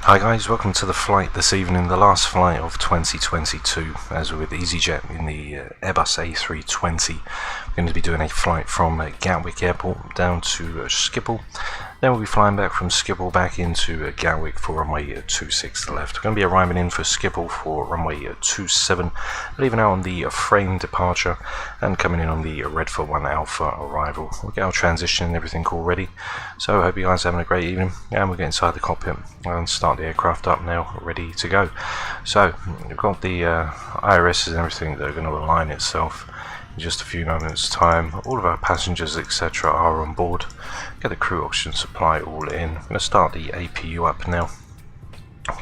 Hi guys, welcome to the flight this evening, the last flight of 2022 as we're with Easyjet in the Airbus A320. We're going to be doing a flight from Gatwick Airport down to Schiphol. Then we'll be flying back from Schiphol back into Gatwick for runway 26 left. We're going to be arriving in for Schiphol for runway 27, leaving out on the frame departure and coming in on the Redford 1 Alpha arrival. We'll get our transition and everything all ready. So I hope you guys are having a great evening, and we'll get inside the cockpit and start the aircraft up now, ready to go. So we've got the IRS and everything that are going to align itself in just a few moments time. All of our passengers etc are on board. Get the crew oxygen supply all in. I'm going to start the APU up now,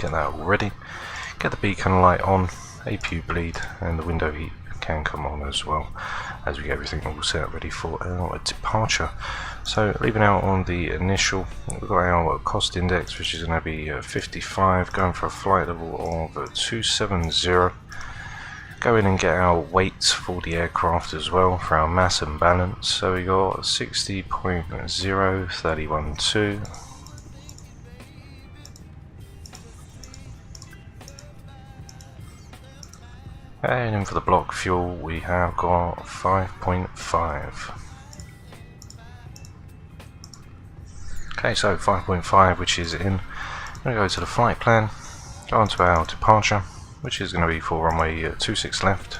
get that all ready, get the beacon light on, APU bleed, and the window heat can come on as well as we get everything all set ready for our departure. So leaving out on the initial, we've got our cost index, which is going to be 55, going for a flight level of 270. Go in and get our weights for the aircraft as well for our mass and balance. So we got 60.0312. And in for the block fuel, we have got 5.5. Okay, so 5.5, which is in. I'm going to go to the flight plan, go on to our departure, which is going to be for runway 26 left,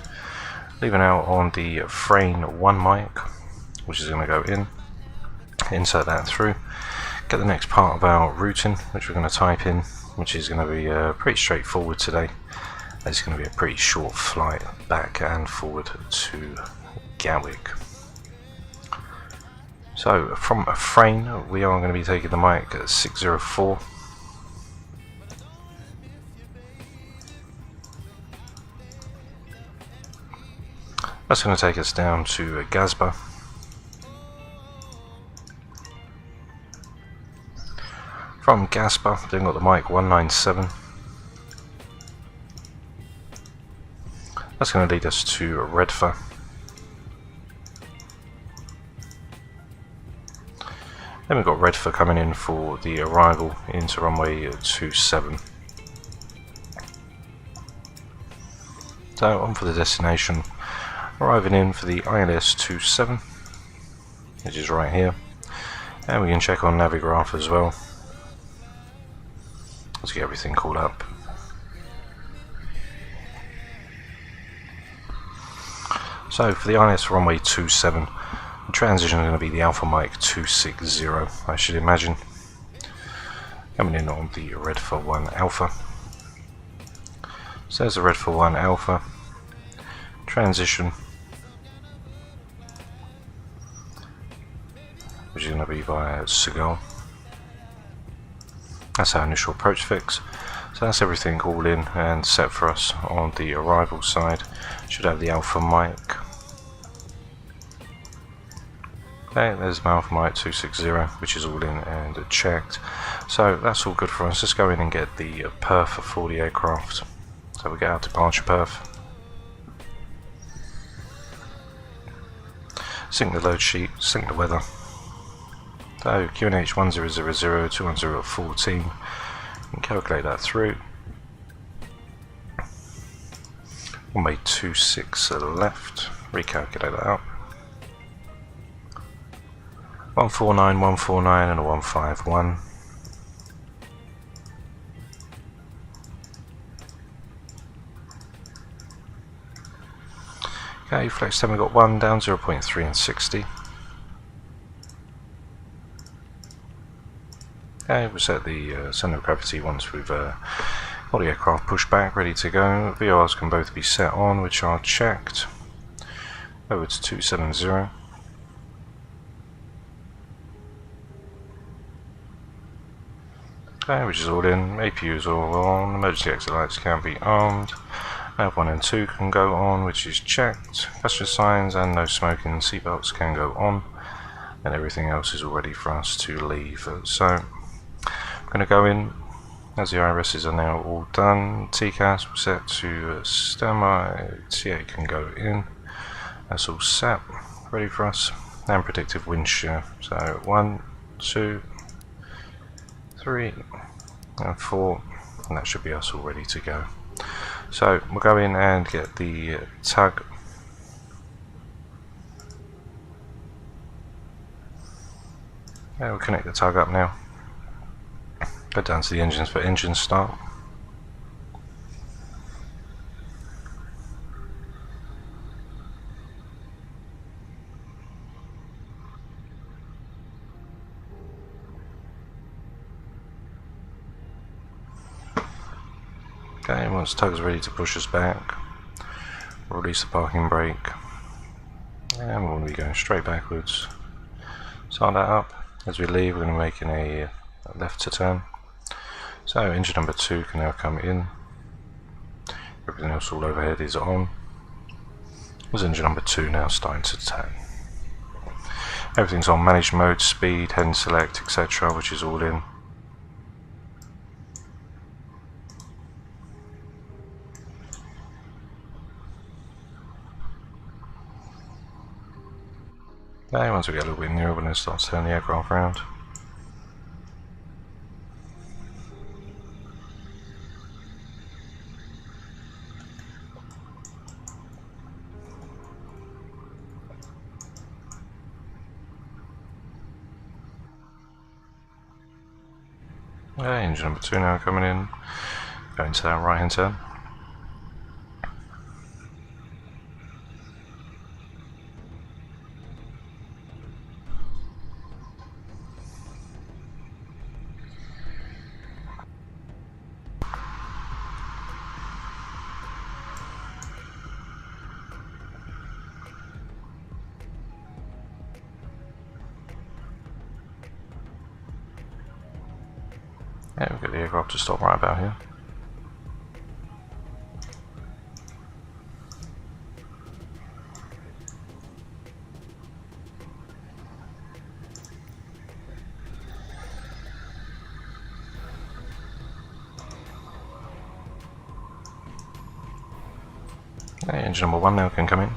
leaving out on the frame 1 mic, which is going to go in, insert that through, get the next part of our routing, which we're going to type in, which is going to be pretty straightforward today. It's going to be a pretty short flight back and forward to Gatwick. So from a frame, we are going to be taking the mic at 604. That's going to take us down to Gasba. From Gasba, then got the mic 197. That's going to lead us to Redford. Then we've got Redford coming in for the arrival into runway 27. So on for the destination, arriving in for the ILS 27, which is right here, and we can check on Navigraph as well. Let's get everything called up. So for the ILS runway 27, the transition is going to be the Alpha Mic 260, I should imagine. Coming in on the Redford 1 Alpha. So there's the Redford 1 Alpha. Transition, which is going to be via Seagull. That's our initial approach fix. So that's everything all in and set for us on the arrival side. Should have the Alpha Mic. Okay, there's my Alpha Mic 260, which is all in and checked. So that's all good for us. Let's go in and get the perf for the aircraft. So we get our departure perf. Sync the load sheet, sync the weather. So QNH 1000 21014, and calculate that through. Runway 26 left, recalculate that out. 149, 149 and a 151. Okay, flex time we got 1 down, 0.3 and 60. Okay, we'll set the center of gravity once we've got the aircraft pushed back, ready to go. VORs can both be set on, which are checked. Over to 270. Okay, which is all in. APU is all on. Emergency exit lights can be armed. Nav 1 and 2 can go on, which is checked. Passenger signs and no smoking seatbelts can go on. And everything else is all ready for us to leave. So I'm going to go in, as the IRSs are now all done. TCAS set to standby. TA can go in. That's all set, ready for us. And predictive wind shear. So 1, 2, 3 and 4, and that should be us all ready to go. So we'll go in and get the tug. Yeah, we'll connect the tug up now. Go down to the engines for engine start. Okay, once the tug's ready to push us back, we'll release the parking brake, and we're going to be going straight backwards. Start that up. As we leave, we're going to be making a left to turn. So engine number 2 can now come in. Everything else all overhead is on. There's engine number 2 now starting to turn. Everything's on managed mode, speed, head and select, etc., which is all in. Okay, once we get a little bit nearer, we're going to start to turn the aircraft around. Okay, engine number 2 now coming in, going to that right hand turn. Yeah, we've got the aircraft to stop right about here. Okay, engine number 1 now can come in.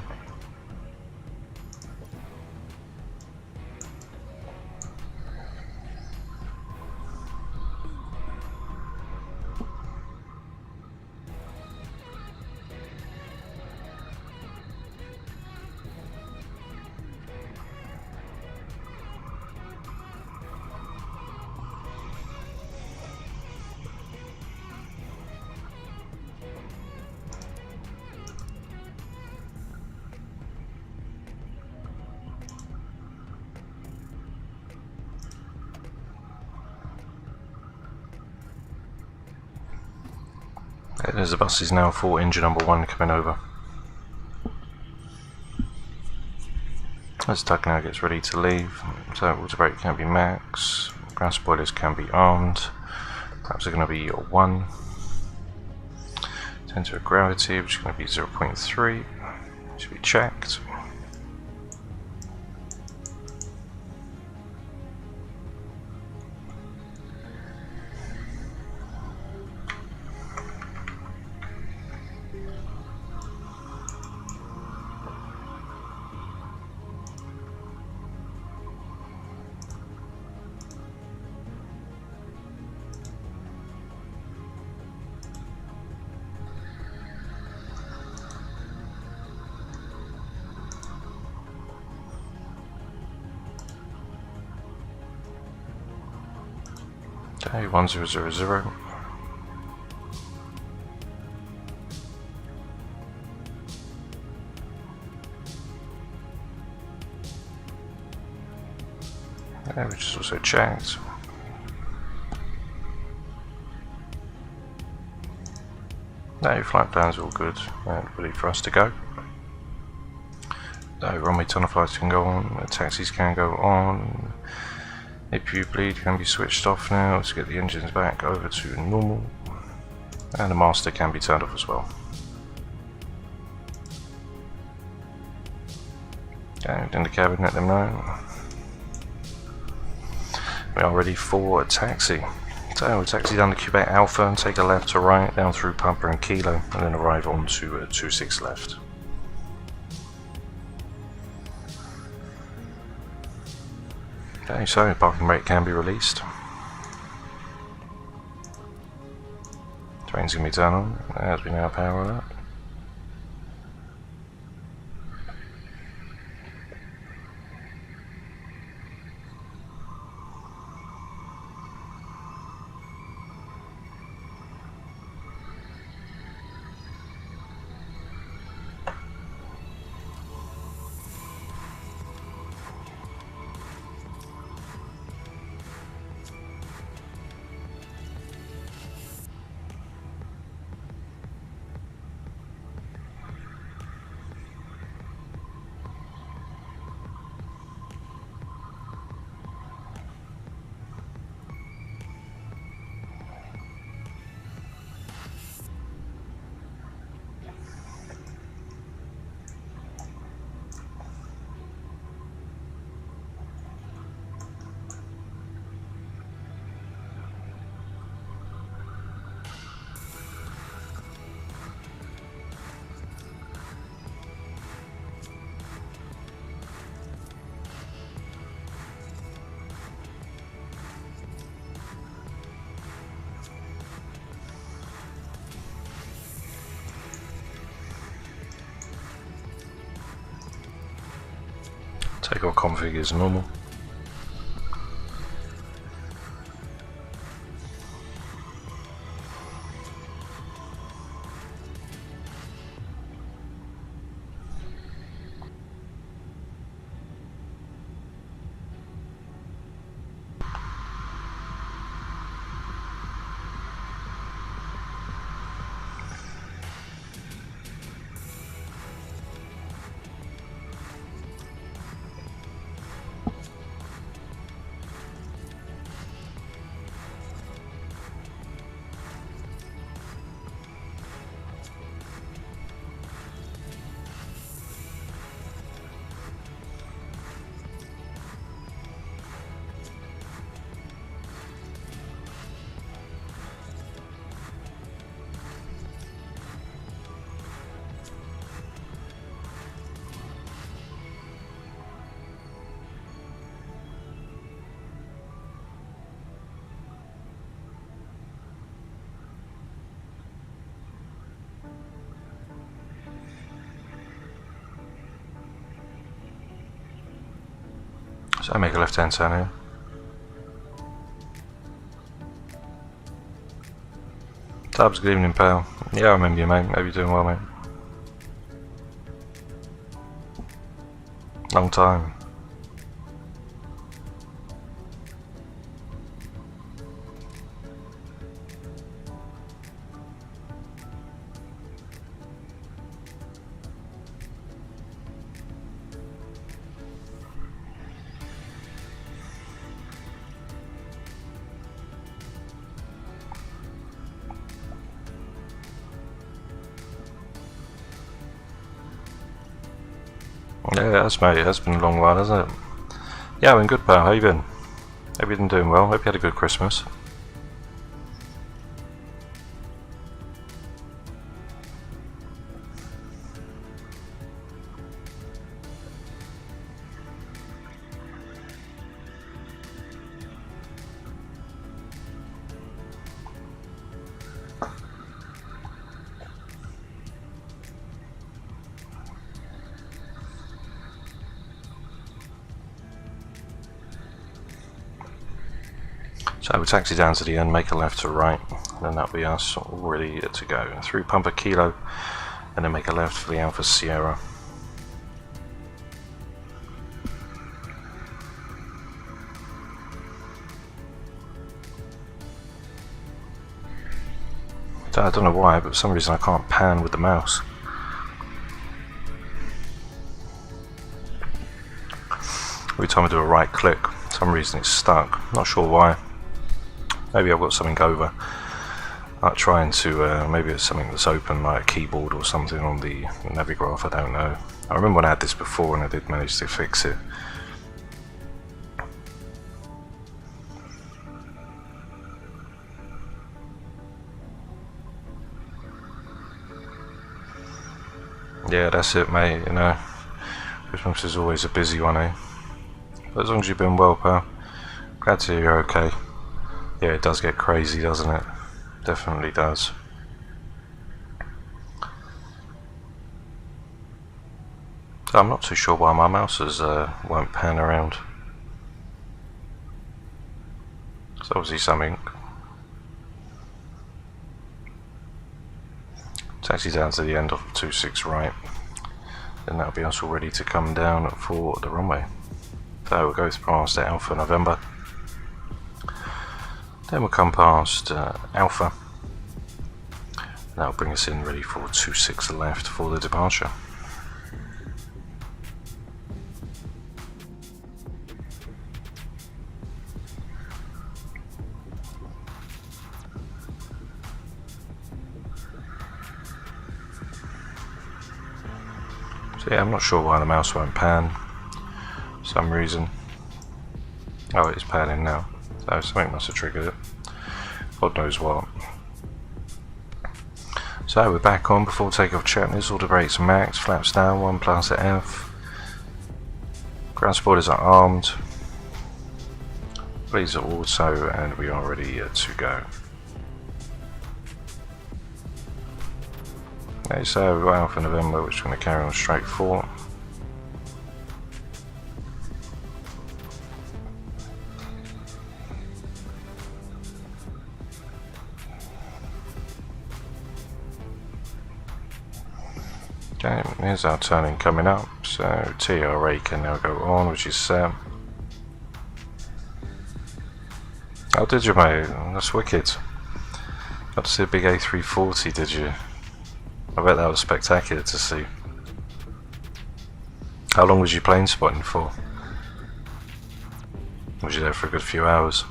There's the buses now for engine number 1 coming over. As the tug now gets ready to leave, so water brake can be max, ground spoilers can be armed, perhaps they're going to be 1, center of gravity which is going to be 0.3, should be checked. Okay, 1000. Okay, which is also checked. No, your flight plans are all good and ready for us to go. No, runway tunnel flights can go on, taxis can go on. APU bleed can be switched off now. Let's get the engines back over to normal. And the master can be turned off as well. Okay, in the cabin, let them know. We are ready for a taxi. So we'll taxi down to Quebec Alpha and take a left to right down through Papa and Kilo and then arrive on to 26 left. Okay, so parking brake can be released. Train's going to be turned on as we now power it up. Takeoff config is normal. So I make a left hand turn here. Tabs, good evening pal. Yeah, I remember you mate, hope you're doing well mate. Long time. Yeah, that's mate, it's been a long while, hasn't it? Yeah, I've been good pal, how you been? Hope you've been doing well, hope you had a good Christmas. So we'll taxi down to the end, make a left to right, and then that'll be us all ready to go. Through Pumper Kilo, and then make a left for the Alpha Sierra. I don't know why, but for some reason I can't pan with the mouse. Every time I do a right click, for some reason it's stuck. Not sure why. Maybe I've got something over. I'm trying to, maybe it's something that's open, like a keyboard or something on the Navigraph, I don't know. I remember when I had this before and I did manage to fix it. Yeah, that's it mate, you know. Christmas is always a busy one, eh? But as long as you've been well, pal. Glad to hear you're okay. Yeah, it does get crazy, doesn't it? Definitely does. So I'm not too sure why my mouses won't pan around. It's obviously something. Taxi down to the end of 26 right, then that'll be us all ready to come down for the runway. So we'll go past Alpha November, then we'll come past Alpha, and that'll bring us in ready for 26 left for the departure. So yeah, I'm not sure why the mouse won't pan for some reason. Oh, it's panning now. So something must have triggered it. God knows what. So we're back on before takeoff checklist. All the brakes are max, flaps down, 1 plus at F. Ground supporters are armed. Bleeds are auto, and we are ready to go. Okay, so we've got Alpha November, which is going to carry on straight for. Okay, here's our turning coming up, so TRA can now go on, which is set. Oh, did you, mate? That's wicked. Got to see a big A340, did you? I bet that was spectacular to see. How long was you plane spotting for? Was you there for a good few hours?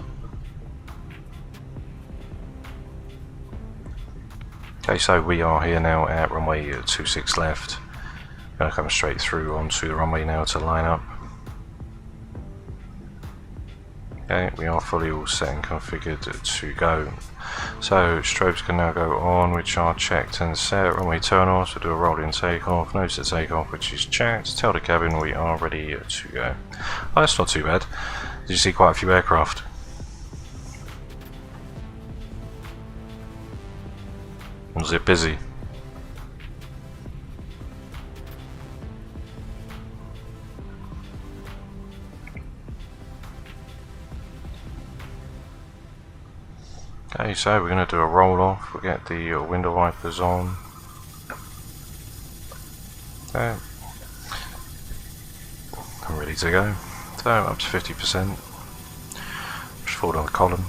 Okay, so we are here now at runway 26 left. Gonna come straight through onto the runway now to line up. Okay, we are fully all set and configured to go. So strobes can now go on, which are checked and set. Runway turn-offs, we'll do a rolling takeoff, nose to takeoff, which is checked. Tell the cabin we are ready to go. Oh, that's not too bad. Did you see quite a few aircraft? Was it busy? Okay, so we're going to do a roll off. We'll get the window wipers on. Okay. I'm ready to go. So up to 50%. Just forward on the column.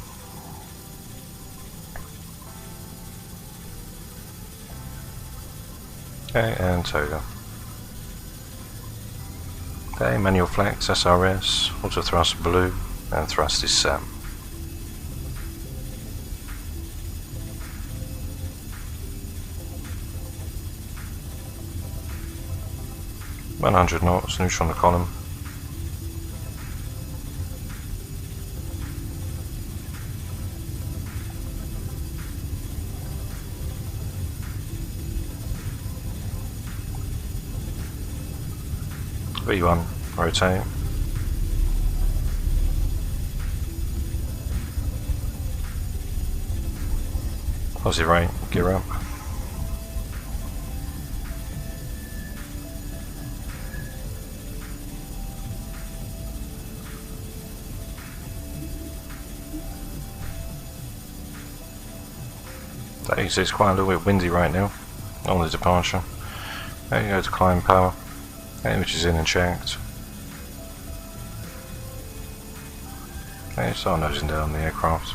Okay, and toga. Okay, manual flex, SRS, auto thrust blue, and thrust is set. $100 knots, neutral on the column. V1, rotate. Aussie right, gear up. It's quite a little bit windy right now on the departure. There you go to climb power. Okay, which is in and checked. Okay, start nosing down the aircraft.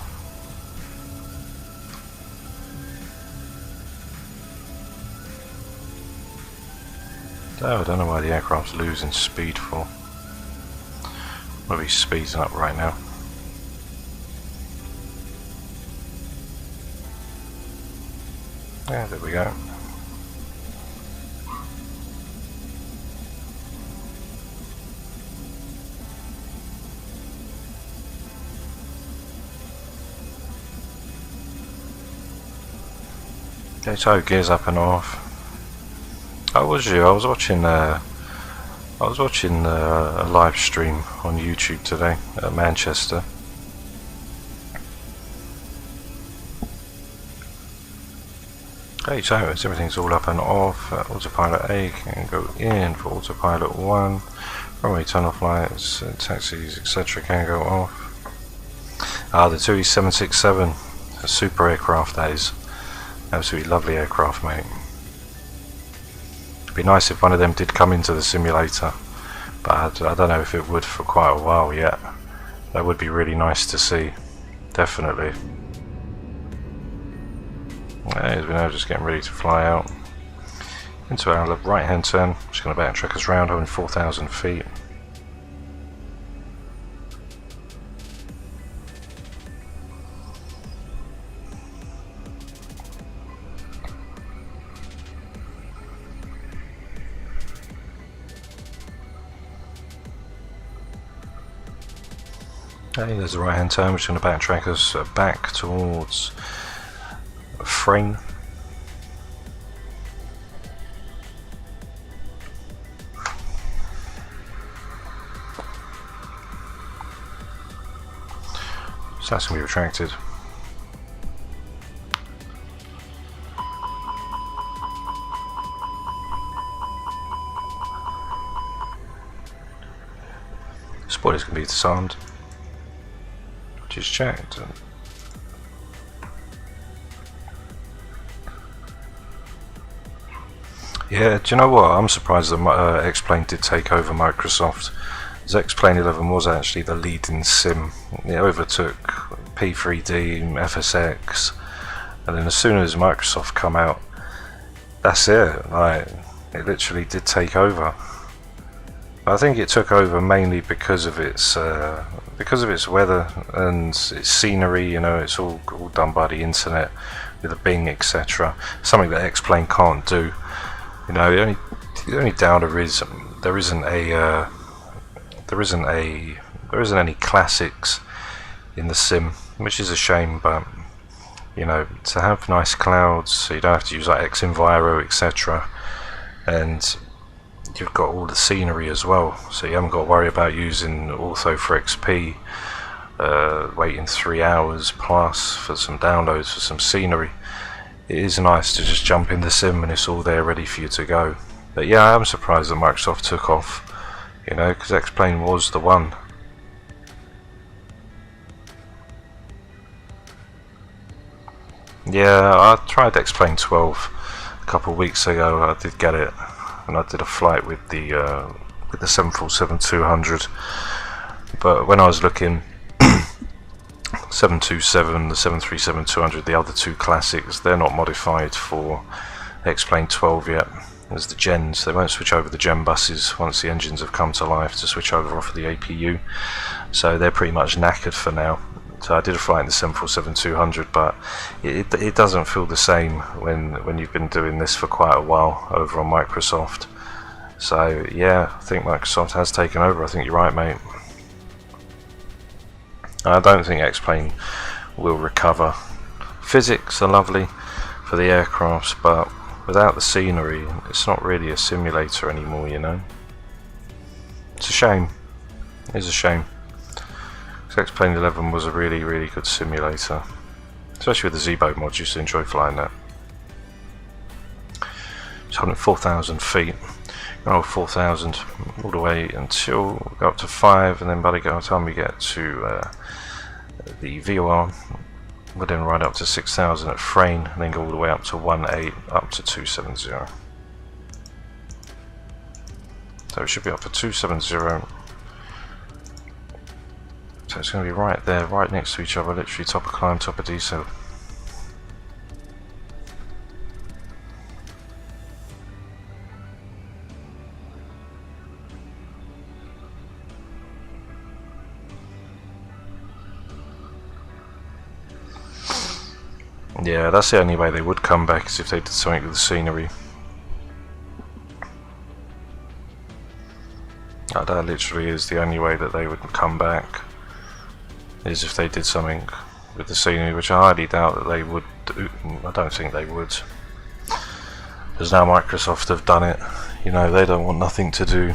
So I don't know why the aircraft's losing speed for. Well, he's speeding up right now. Yeah, there we go. Okay, so gears up and off. How was you? I was watching a live stream on YouTube today at Manchester. Okay, so as everything's all up and off, autopilot A can go in for autopilot 1, runway turn off lights, taxis etc. can go off. The TUI 767, a super aircraft that is, absolutely lovely aircraft, mate. It'd be nice if one of them did come into the simulator, but I don't know if it would for quite a while yet. That would be really nice to see, definitely. As we know, just getting ready to fly out into our right hand turn. Just going to backtrack us round, over 4,000 feet. Okay, there's the right hand turn, which is going to backtrack us back towards frame. So that's going to be retracted. Spoiler's going to be disarmed. Just checked. Yeah, do you know what? I'm surprised that X-Plane did take over Microsoft. As X-Plane 11 was actually the leading sim. It overtook P3D, FSX, and then as soon as Microsoft come out, that's it. Like, it literally did take over. I think it took over mainly because of its weather and its scenery. You know, it's all done by the internet with a Bing, etc. Something that X-Plane can't do. You know, the only downer is there isn't any classics in the sim, which is a shame. But you know, to have nice clouds, so you don't have to use like Xenviro, etc. And you've got all the scenery as well, so you haven't got to worry about using Ortho for XP, waiting 3 hours plus for some downloads for some scenery. It is nice to just jump in the sim and it's all there ready for you to go. But yeah, I am surprised that Microsoft took off, you know, because X-Plane was the one. Yeah, I tried X-Plane 12 a couple of weeks ago. I did get it, and I did a flight with the 747-200. But when I was looking, 727, the 737-200, the other two classics, they're not modified for X-Plane 12 yet. There's the gens, they won't switch over the gen buses once the engines have come to life to switch over off of the APU. So they're pretty much knackered for now. So I did a flight in the 747-200, but it doesn't feel the same when you've been doing this for quite a while over on Microsoft. So yeah, I think Microsoft has taken over. I think you're right, mate. I don't think X-Plane will recover. Physics are lovely for the aircrafts, but without the scenery, it's not really a simulator anymore, you know. It's a shame. It is a shame. X-Plane 11 was a really, really good simulator, especially with the Z-boat mod. Used to enjoy flying that. It's holding 4,000 feet. Oh, 4,000 all the way until we go up to 5, and then by the time we get to the VOR, we'll then ride up to 6,000 at Frayne, and then go all the way up to 1.8, up to 270. So it should be up to 270. So it's going to be right there, right next to each other, literally top of climb, top of descent. Yeah, that's the only way they would come back, is if they did something with the scenery. That literally is the only way that they would come back, is if they did something with the scenery, which I highly doubt that they would do. I don't think they would, because now Microsoft have done it. You know, they don't want nothing to do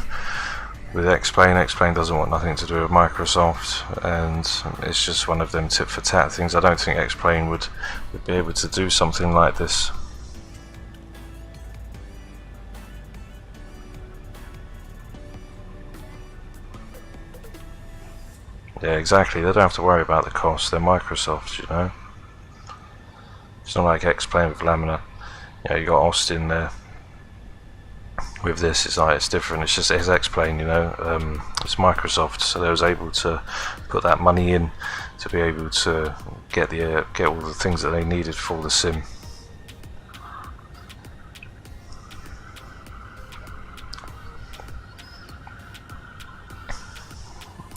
with X-Plane. X-Plane doesn't want nothing to do with Microsoft, and it's just one of them tit for tat things. I don't think X-Plane would be able to do something like this. Yeah, exactly. They don't have to worry about the cost. They're Microsoft, you know. It's not like X playing with Laminar. You know, you got Austin there. With this, it's like it's different. It's just X playing, you know. It's Microsoft, so they was able to put that money in to be able to get all the things that they needed for the sim.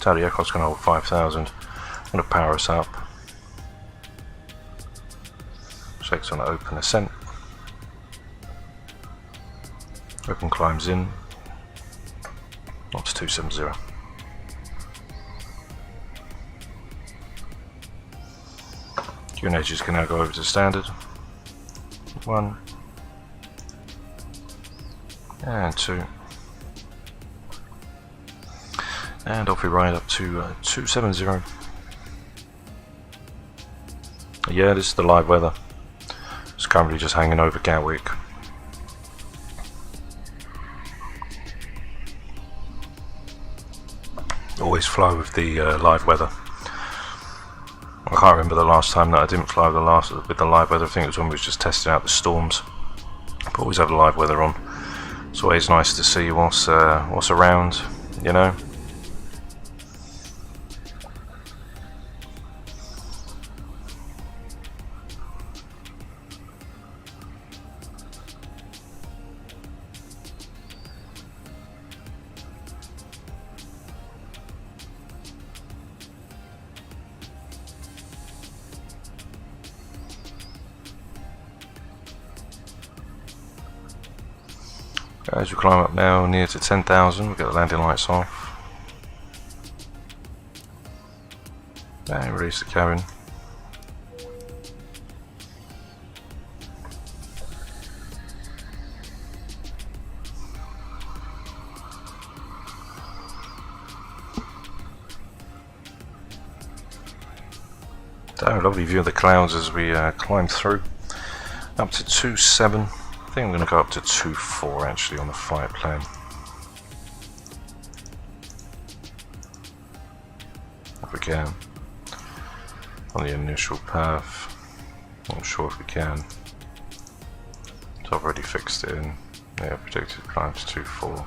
So the Egk's going to hold 5,000. I'm going to power us up. Shake's on open ascent. Open climbs in. Up to 270. QNHs can now go over to standard. 1 and 2. And off we ride up to 270. Yeah, this is the live weather. It's currently just hanging over Gatwick. Always fly with the live weather. I can't remember the last time that I didn't fly with the live weather. I think it was when we was just testing out the storms. But always have the live weather on. It's always nice to see what's around, you know. As we climb up now near to 10,000, we've got the landing lights off. And release the cabin. So, lovely view of the clouds as we climb through. Up to 2.7. I think I'm going to go up to 2.4 actually on the flight plan. If we can. On the initial path. Not sure if we can. So I've already fixed it in. Yeah, predicted climb to 2.4.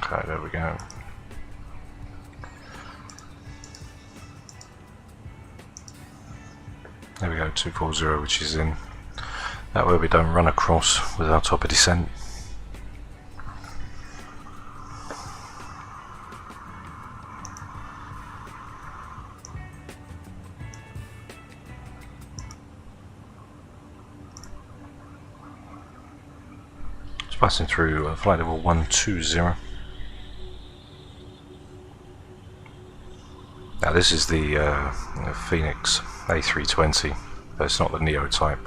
Okay, there we go. There we go, 240, which is in. That way we don't run across with our top of descent. It's passing through flight level 120. Now this is the Phoenix A320, but it's not the Neo type.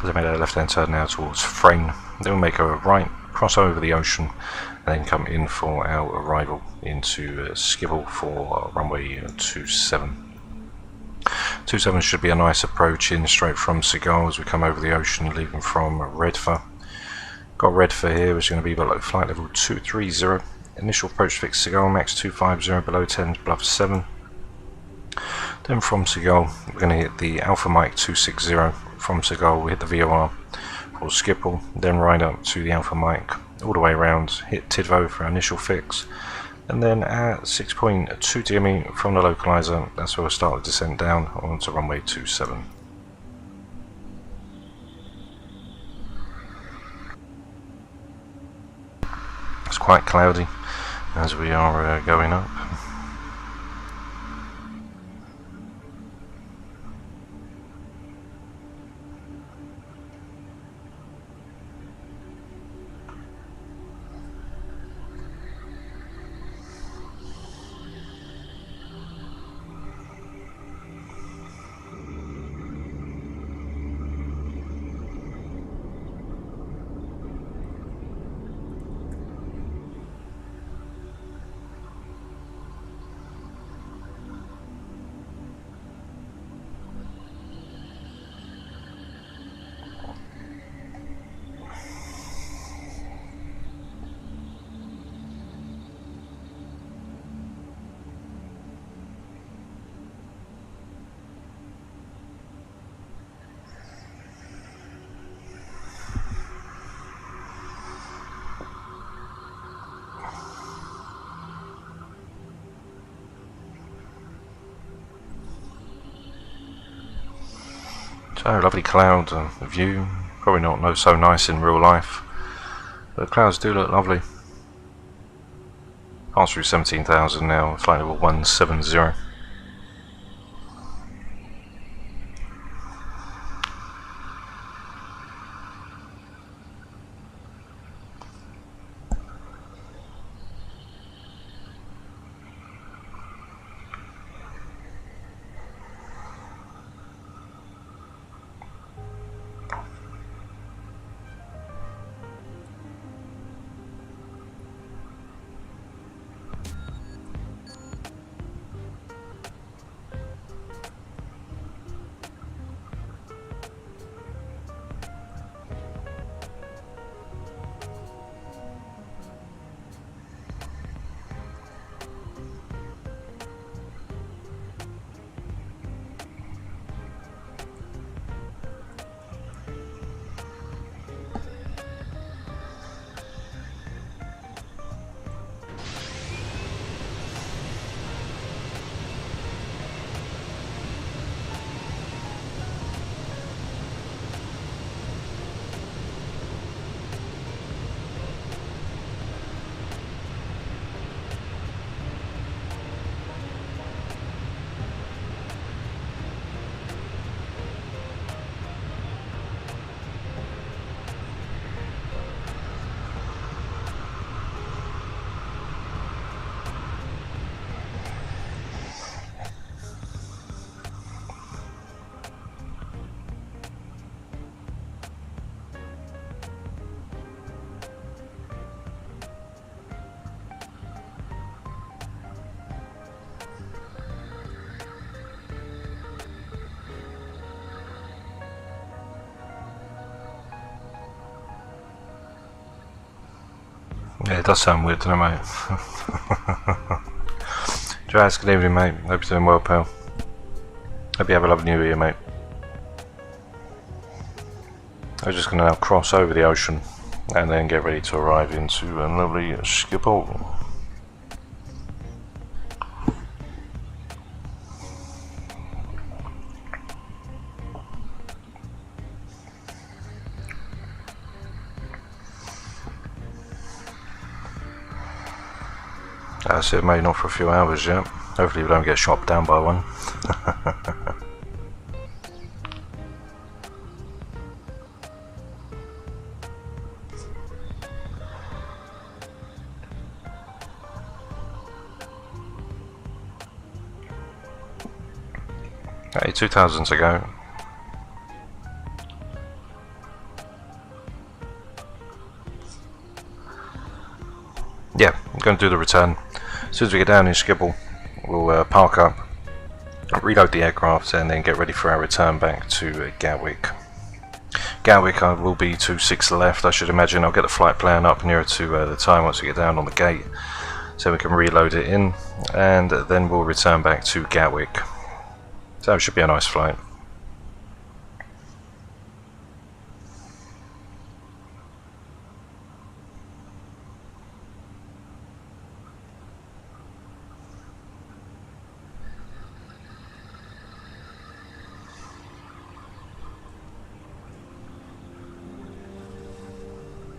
As I made a left hand turn now towards Frayne, then we'll make a right, cross over the ocean, and then come in for our arrival into Schiphol for runway 27. 27 should be a nice approach in straight from Seagull as we come over the ocean, leaving from Redford. Got Redford here, which is going to be below flight level 230. Initial approach fix Seagull, max 250, below 10, bluff 7. Then from Seagull, we're going to hit the Alpha Mike 260. From Seagull, we hit the VOR for Schiphol, then ride up to the Alpha Mike, all the way around, hit Tidvo for our initial fix. And then at 6.2 DME from the localizer, that's where we'll start the descent down onto runway 27. It's quite cloudy as we are going up. So lovely cloud view. Probably not so nice in real life, but the clouds do look lovely. Pass through 17,000 now, flight level 170. Yeah, it does sound weird, doesn't it, mate? Jazz, good evening, mate. Hope you're doing well, pal. Hope you have a lovely new year, mate. I'm just going to now cross over the ocean and then get ready to arrive into a lovely Schiphol. That's it, mate, not for a few hours yet. Hopefully we don't get shot down by one. Hey, 2,000 to go. Yeah, I'm going to do the return. As soon as we get down in Schiphol, we'll park up, reload the aircraft, and then get ready for our return back to Gatwick. Gatwick will be 26 left, I should imagine. I'll get the flight plan up nearer to the time once we get down on the gate, so we can reload it in, and then we'll return back to Gatwick. So it should be a nice flight.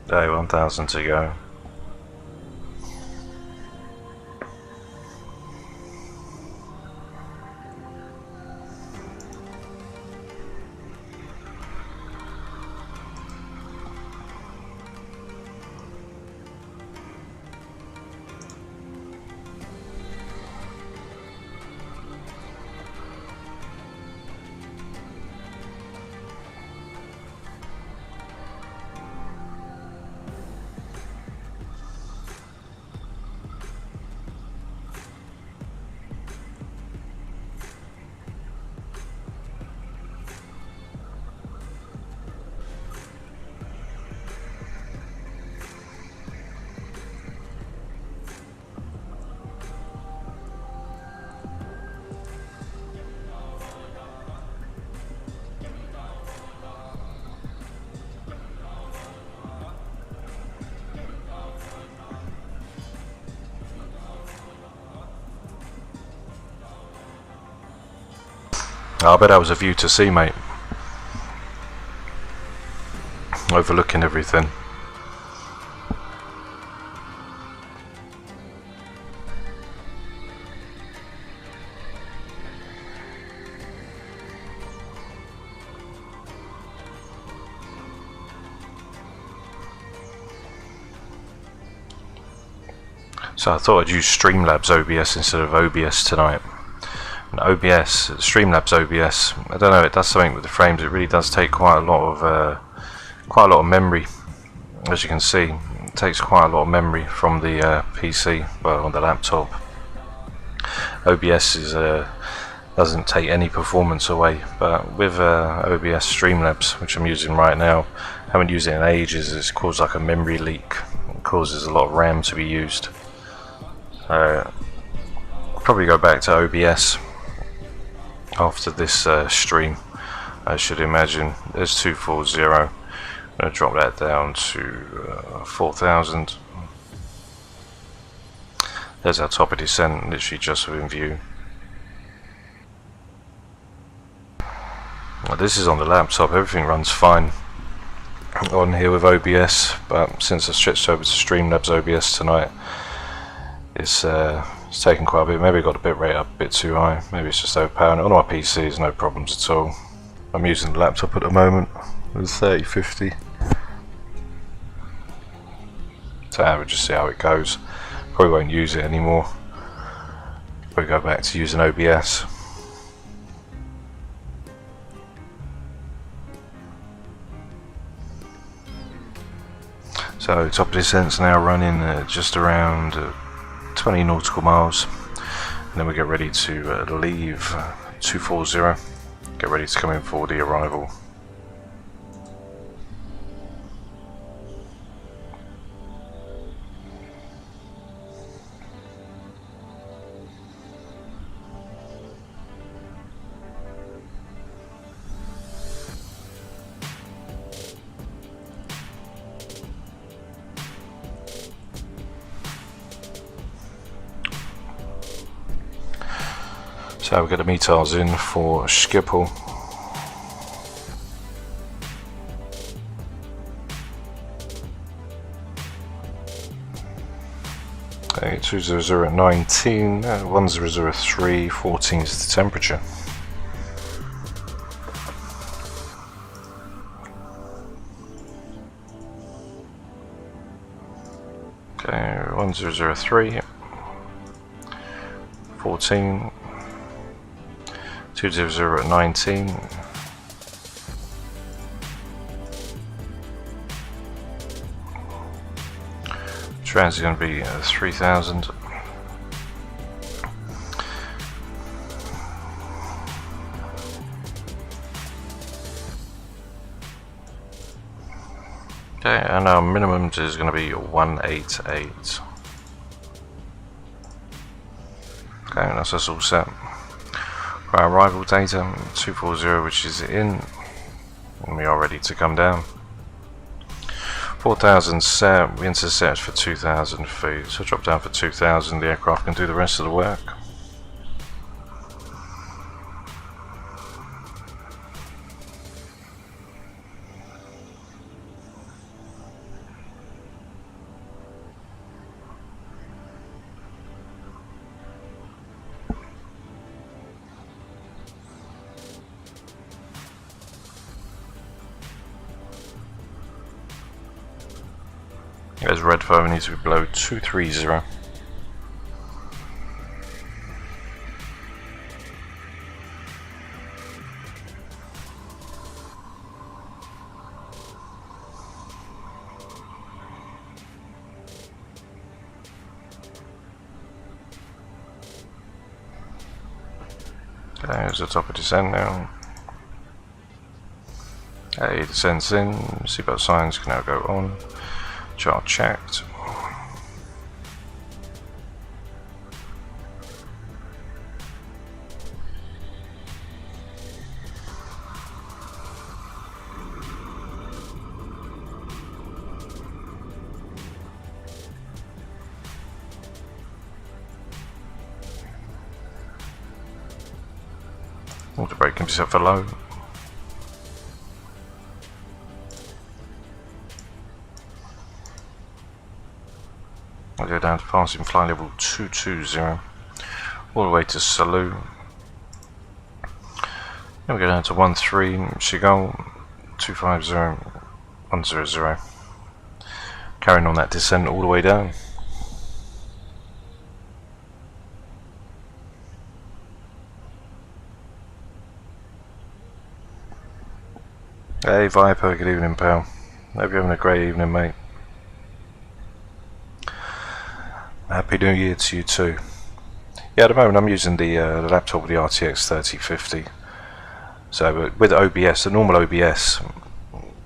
Day 1,000 to go. I bet that was a view to see, mate. overlooking everything. So I thought I'd use Streamlabs OBS instead of OBS tonight. And OBS, Streamlabs OBS, I don't know, it does something with the frames. It really does take quite a lot of memory. As you can see, it takes quite a lot of memory from the PC, well, on the laptop. OBS doesn't take any performance away, but with OBS Streamlabs, which I'm using right now, I haven't used it in ages. It's caused like a memory leak. It causes a lot of RAM to be used. I'll probably go back to OBS after this stream. I should imagine. There's 240. I'm going to drop that down to 4000. There's our top of descent, literally just within view. Well, this is on the laptop, everything runs fine on here with OBS, but since I switched over to Streamlabs OBS tonight, it's taken quite a bit. Maybe I got the bitrate up a bit too high, maybe it's just overpowering. On my PC, no problems at all. I'm using the laptop at the moment with 3050. So we'll just see how it goes. Probably won't use it anymore. Probably go back to using OBS. So top of descent's now running just around 20 nautical miles, and then we get ready to leave 240, get ready to come in for the arrival. So we've got the METARs in for Schiphol. Okay, 200 at 19, 1003, 14 is the temperature. Okay, 1003, 14. 200 at 19. Trans is going to be 3000. Okay, and our minimum is going to be 188. Okay, that's us all set. Our arrival data 240, which is in, and we are ready to come down. 4000 set, we intercept for 2000 feet, so drop down for 2000, the aircraft can do the rest of the work. There's red phone, needs to be below 230. Okay, there's the top of descent now. Okay, descents in, seatbelt signs can now go on. Chart checked. Water brake can be set for low. I'll go down to passing flight level 220 all the way to Salou. Then we go down to 13 Schiphol 250 100, carrying on that descent all the way down. Hey Viper, good evening pal. Hope you're having a great evening, mate. Happy New Year to you too. Yeah, at the moment I'm using the laptop with the RTX 3050. So with OBS, the normal OBS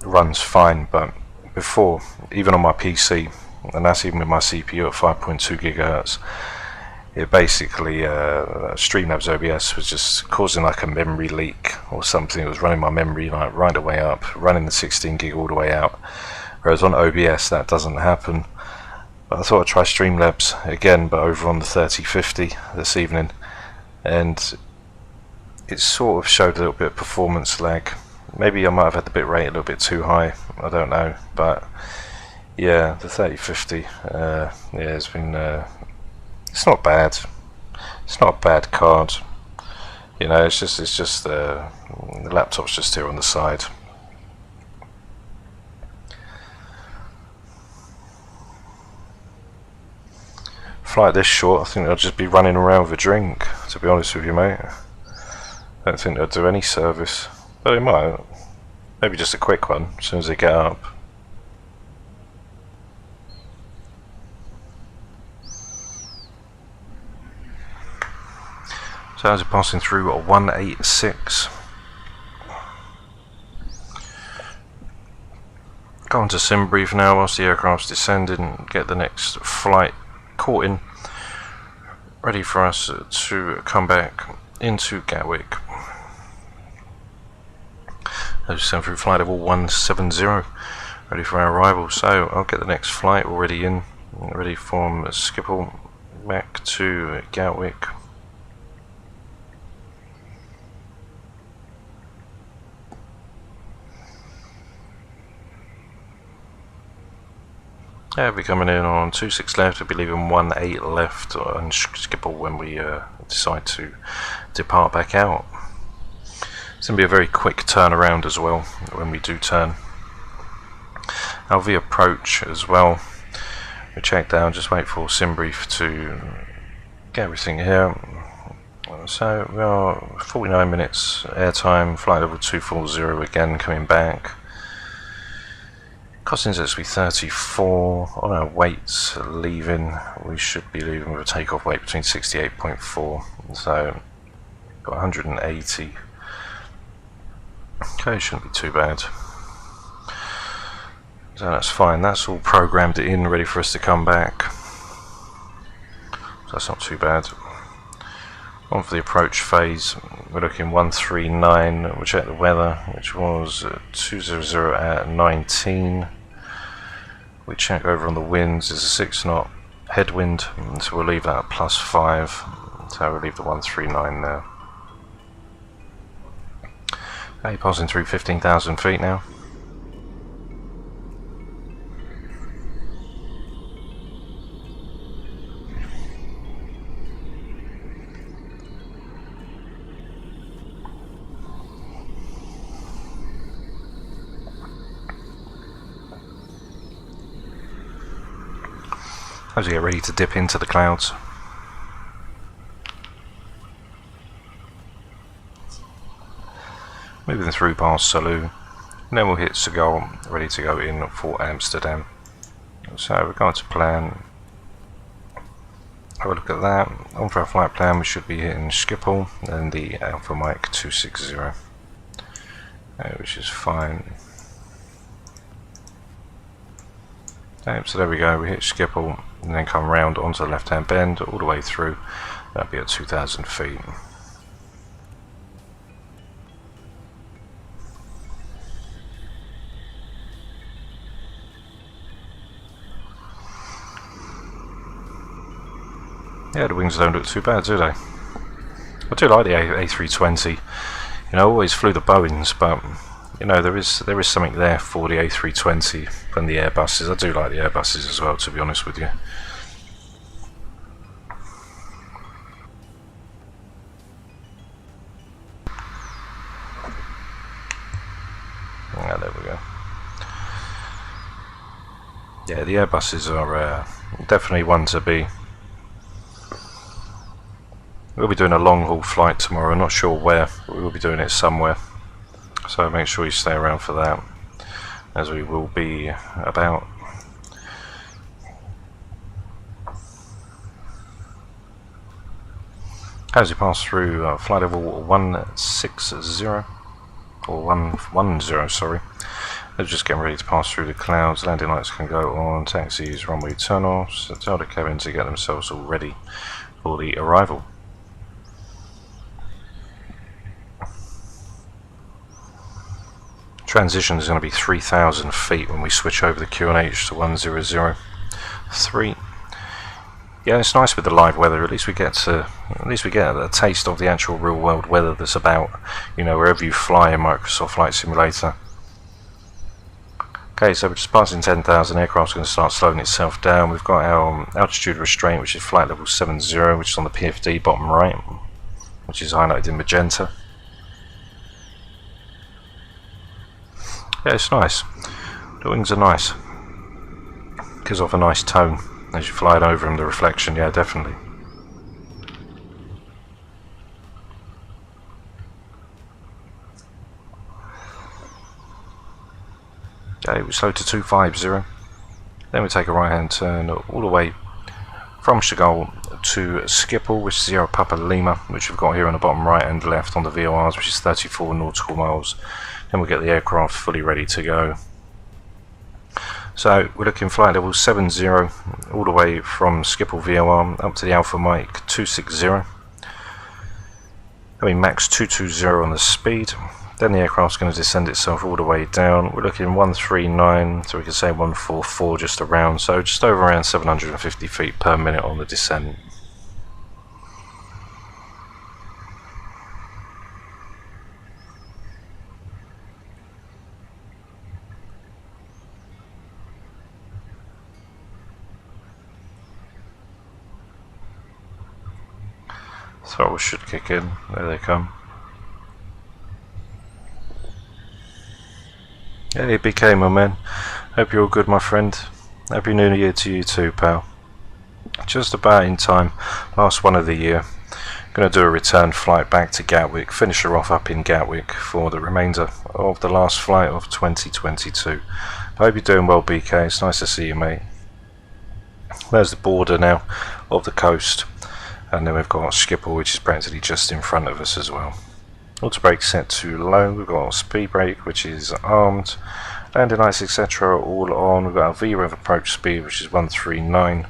runs fine, but before, even on my PC, and that's even with my CPU at 5.2 GHz, it basically, Streamlabs OBS was just causing like a memory leak or something. It was running my memory like right the way up, running the 16 gig all the way out, whereas on OBS that doesn't happen. But I thought I'd try Streamlabs again, but over on the 3050 this evening, and it sort of showed a little bit of performance lag. Maybe I might have had the bitrate a little bit too high, I don't know, but yeah, the 3050, yeah, it's been, it's not bad. It's not a bad card, you know. It's just the laptop's just here on the side. Flight this short, I think I'll just be running around with a drink, to be honest with you, mate. I don't think they'll do any service, but they might. Maybe just a quick one as soon as they get up. So as we're passing through 186, go on to sim brief now whilst the aircraft's descending, get the next flight caught in, ready for us to come back into Gatwick. As we send through flight level 170, ready for our arrival. So I'll get the next flight already in, ready from Schiphol back to Gatwick. Yeah, we'll be coming in on 26 left, we'll be leaving 18 left on Schiphol when we decide to depart back out. It's going to be a very quick turnaround as well when we do turn. Our V approach as well, we check down, just wait for SimBrief to get everything here. So we are 49 minutes airtime, flight level 240 again coming back. Costings actually 34. On our weights leaving, we should be leaving with a takeoff weight between 68.4, so got 180. Okay, shouldn't be too bad. So that's fine, that's all programmed in, ready for us to come back. So that's not too bad. On for the approach phase, we're looking 139. We'll check the weather, which was 200 at 19. We check over on the winds, there's a 6 knot headwind, so we'll leave that at +5. So we'll leave the 139 there. Okay, passing through 15,000 feet now. As we get ready to dip into the clouds. Moving through past Salou, and then we'll hit Seagull, ready to go in for Amsterdam. So we're going to plan. Have a look at that. On for our flight plan, we should be hitting Schiphol and the Alpha Mike 260, which is fine. So there we go, we hit Schiphol and then come round onto the left hand bend all the way through. That'll be at 2,000 feet. Yeah, the wings don't look too bad, do they? I do like the A320. You know, I always flew the Boeings, but you know, there is something there for the A320 and the Airbuses. I do like the Airbuses as well, to be honest with you. Yeah, the Airbuses are definitely one to be. We'll be doing a long haul flight tomorrow, I'm not sure where, but we will be doing it somewhere. So make sure you stay around for that, as we will be about. As you pass through flight level 160, or 110, sorry. They're just getting ready to pass through the clouds. Landing lights can go on, taxis, runway turn-offs. So tell the cabin to get themselves all ready for the arrival. Transition is going to be 3,000 feet when we switch over the QNH to 1003. Yeah, it's nice with the live weather. At least we get a taste of the actual real world weather that's about, you know, wherever you fly in Microsoft Flight Simulator. Okay, so we're just passing 10,000. Aircraft's going to start slowing itself down. We've got our altitude restraint, which is flight level 70, which is on the PFD bottom right, which is highlighted in magenta. Yeah, it's nice. The wings are nice. Gives off a nice tone as you fly it over them, the reflection, yeah, definitely. Okay, we slow to 250. Then we take a right hand turn all the way from Schiphol to Schiphol, which is Sierra Papa Lima, which we've got here on the bottom right and left on the VORs, which is 34 nautical miles. Then we'll get the aircraft fully ready to go. So we're looking flight level 70 all the way from Schiphol VOR up to the Alpha Mike 260. Then we max 220 on the speed. Then the aircraft's going to descend itself all the way down. We're looking 139, so we can say 144 just around, so just over around 750 feet per minute on the descent. Throttle should kick in, there they come. Hey BK, my man, hope you're all good, my friend. Happy New Year to you too, pal. Just about in time, last one of the year. Going to do a return flight back to Gatwick, finish her off up in Gatwick for the remainder of the last flight of 2022. I hope you're doing well, BK, it's nice to see you, mate. There's the border now of the coast, and then we've got Schiphol, which is practically just in front of us as well. Auto brake set to low, we've got our speed brake, which is armed, landing lights etc. all on. We've got our VREV approach speed, which is 139.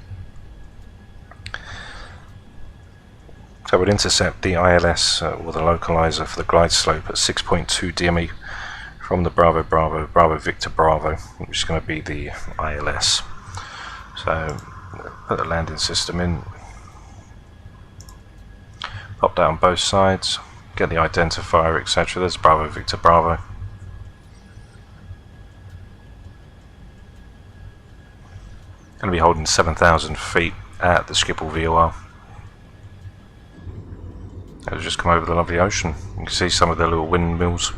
So we'll intercept the ILS or the localizer for the glide slope at 6.2 DME from the Bravo Victor Bravo, which is going to be the ILS. So put the landing system in, pop that on both sides. Get the identifier etc. There's Bravo Victor Bravo. Going to be holding 7,000 feet at the Schiphol VOR. It'll just come over the lovely ocean. You can see some of their little windmills.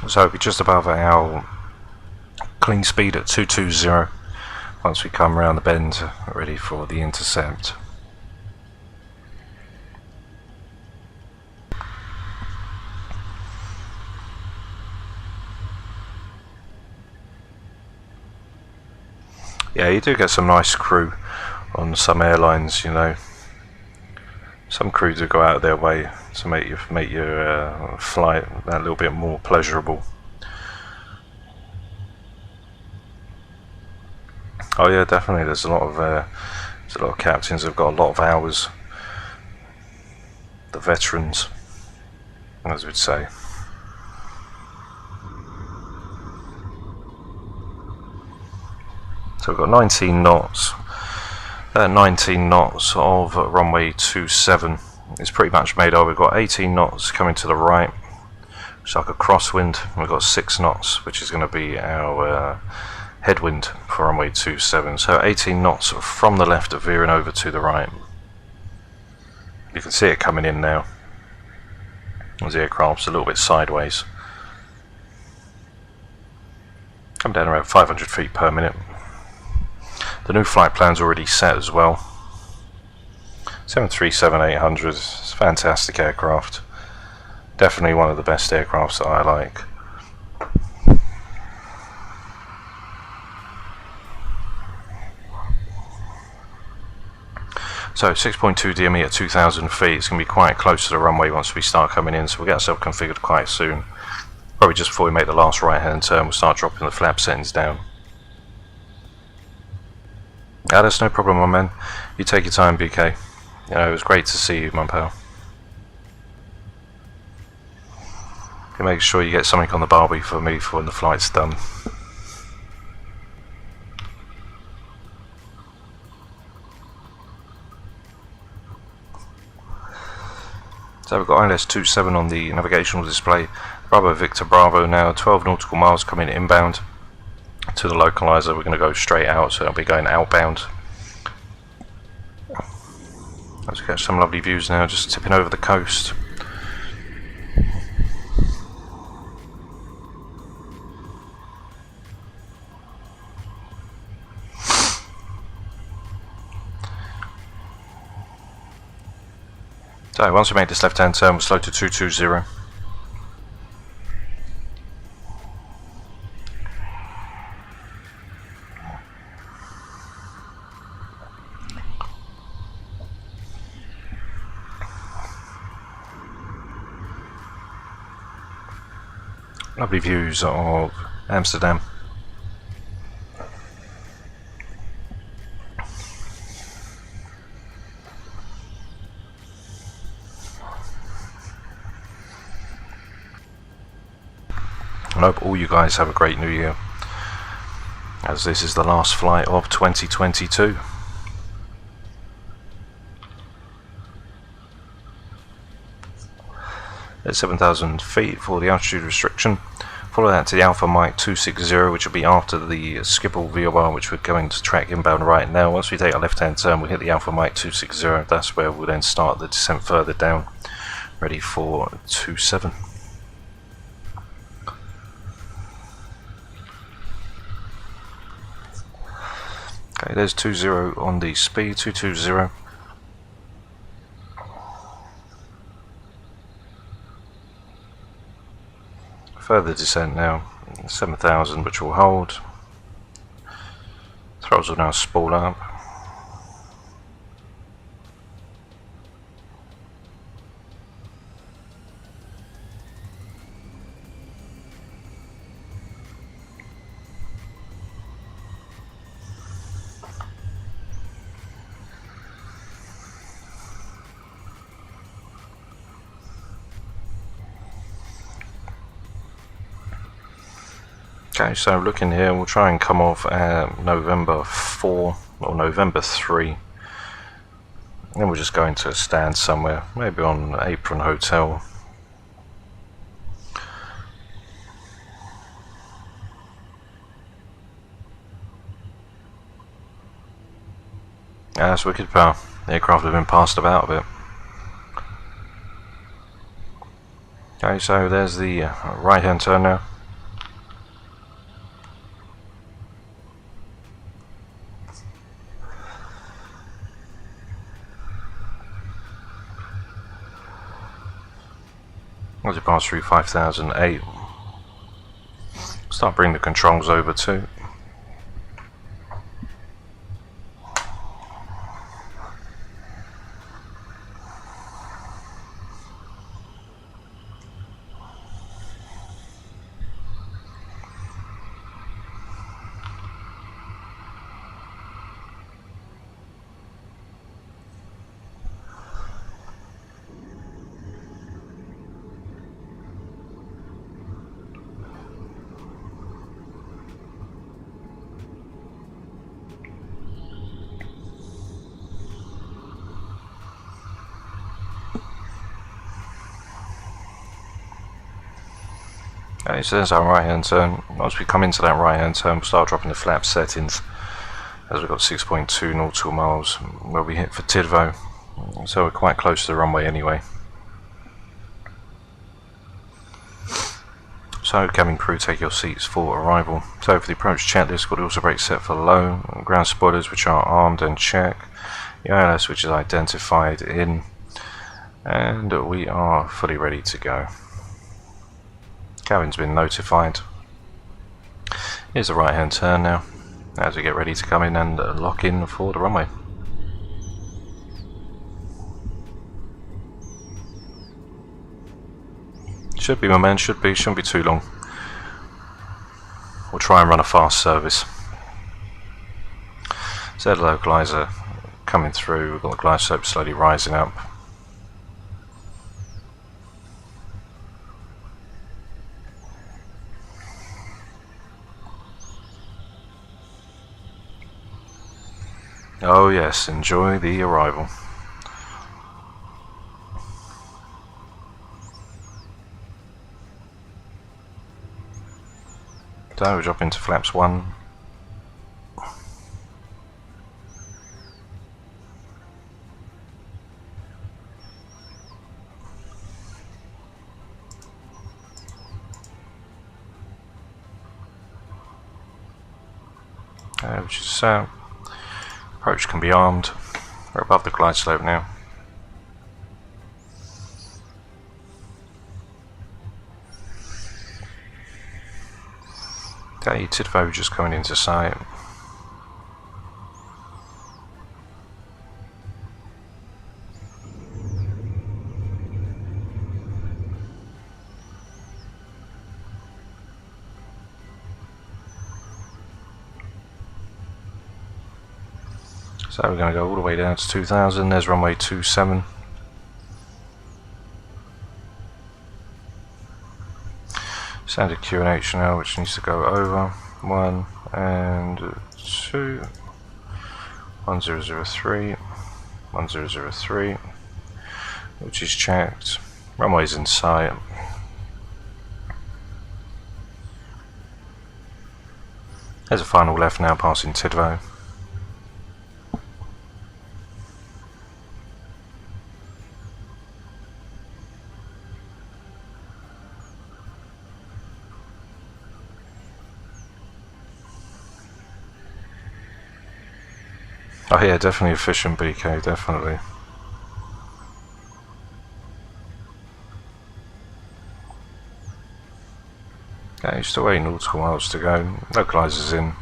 So we're just above our clean speed at 220 once we come around the bend, ready for the intercept. Yeah, you do get some nice crew on some airlines, you know. Some crew do go out of their way to make your flight that little bit more pleasurable. Oh yeah, definitely. There's a lot of captains who've got a lot of hours. The veterans, as we'd say. So we've got 19 knots. 19 knots of runway 27 is pretty much made up. We've got 18 knots coming to the right, It's like a crosswind. We've got 6 knots, which is going to be our headwind for runway 27. So 18 knots from the left, veering over to the right. You can see it coming in now. The aircraft's a little bit sideways. Come down around 500 feet per minute. The new flight plan's already set as well. 737-800, it's a fantastic aircraft. Definitely one of the best aircrafts that I like. So 6.2 DME at 2,000 feet. It's going to be quite close to the runway once we start coming in, so we'll get ourselves configured quite soon. Probably just before we make the last right hand turn, we'll start dropping the flap settings down. That's no problem, my man. You take your time, BK. You know, it was great to see you, my pal. You make sure you get something on the barbie for me for when the flight's done. So we've got ILS 27 on the navigational display. Bravo Victor Bravo now, 12 nautical miles coming inbound to the localizer. We're going to go straight out, so it'll be going outbound. Let's get some lovely views now, just tipping over the coast. So once we make this left hand turn, we'll slow to 220. Lovely views of Amsterdam. I hope all you guys have a great new year, as this is the last flight of 2022. At 7,000 feet for the altitude restriction. Follow that to the Alpha Mike 260, which will be after the Schiphol VOR, which we're going to track inbound right now. Once we take a left hand turn, we hit the Alpha Mike 260. That's where we'll then start the descent further down, ready for 27. Okay, there's 20 on the speed, 220. Further descent now, 7,000, which will hold. Throttles will now spool up. Okay, so looking here, we'll try and come off at November 4 or November 3. Then we're just going to stand somewhere, maybe on Apron Hotel. That's wicked power. The aircraft have been passed about a bit. Okay, so there's the right hand turn now. As you pass through 5008, start bringing the controls over too. Okay, so there's our right hand turn. Once we come into that right hand turn, we'll start dropping the flap settings as we've got 6.2 nautical miles where we hit for Tidvo, so we're quite close to the runway anyway. So cabin crew, take your seats for arrival. So for the approach checklist, got the auto brake set for low, ground spoilers which are armed and check, the ILS which is identified in, and we are fully ready to go. Cabin's been notified. Here's the right hand turn now as we get ready to come in and lock in for the runway. Should be, my man, shouldn't be too long. We'll try and run a fast service. So the localizer coming through, we've got the glide slope slowly rising up. Oh yes, enjoy the arrival. So we drop into flaps 1. Which is approach can be armed. We're above the glide slope now. Okay, Tidvo just coming into sight. So we're going to go all the way down to 2000, there's runway 27. Standard QNH now, which needs to go over 1 and 2, 1003, 1003, which is checked. Runway's in sight. There's a final left now passing Tidvo. Oh yeah, definitely efficient BK, definitely. Okay, still 8 nautical miles to go. Localizer's in.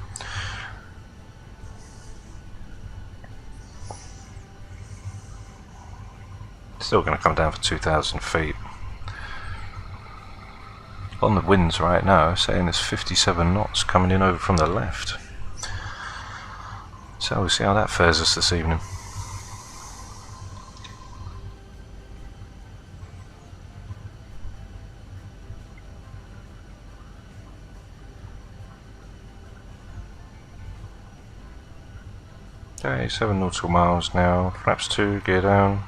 Still going to come down for 2,000 feet. On the winds right now, saying there's 57 knots coming in over from the left. So we'll see how that fares us this evening. Okay, 7 nautical miles now, flaps 2, gear down.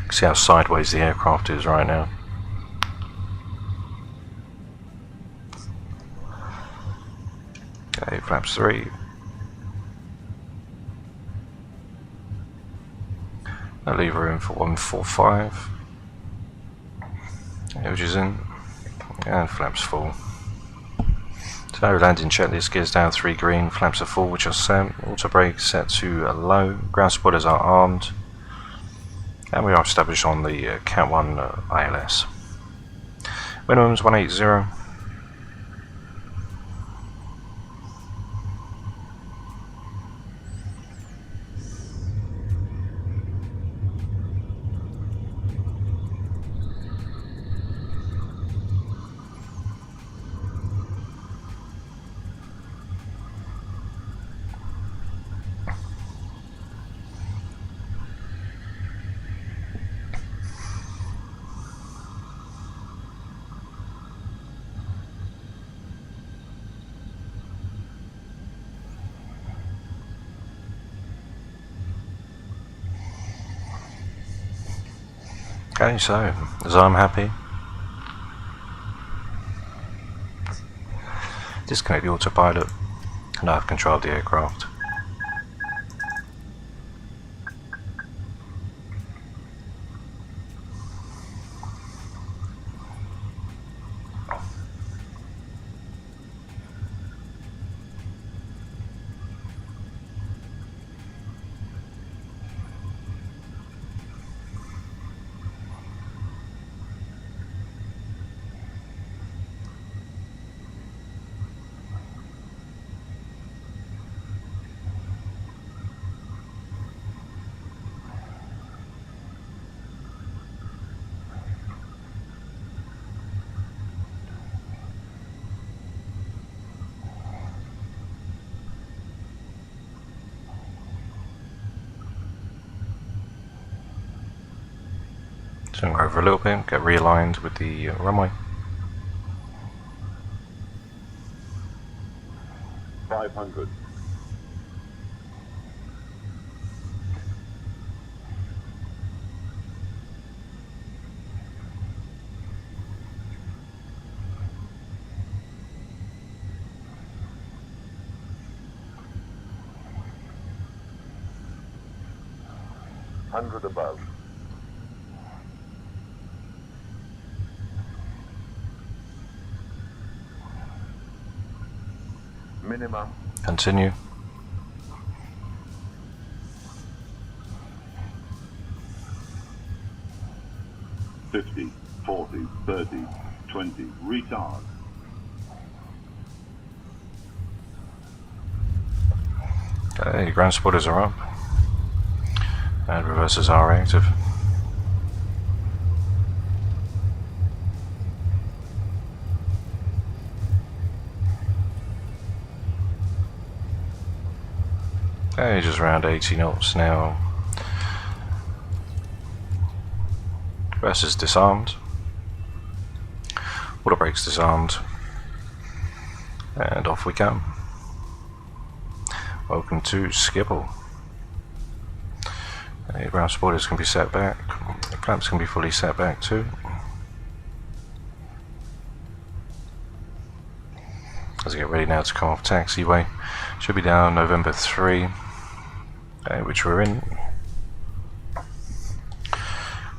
See how sideways the aircraft is right now. Okay, flaps 3. I'll leave room for 145. Which is in. And flaps full. So landing checklist, gears down 3 green, flaps are full, which are set. Auto brake set to low. Ground spoilers are armed. And we are established on the Cat 1 ILS. Minimum's 180. Okay, so as I'm happy, disconnect the autopilot and I've controlled the aircraft. Swing over a little bit, get realigned with the runway. 500. Hundred above. Minimum. Continue. $50, $40, $30, $20. Retard. Okay, ground spotters are up. And reversers are active. Okay, just around 80 knots now. Reversers disarmed. Water brakes disarmed. And off we come. Welcome to Schiphol. Ground spotters can be set back. The clamps can be fully set back too. As I get ready now to come off taxiway, should be down November 3, which we're in.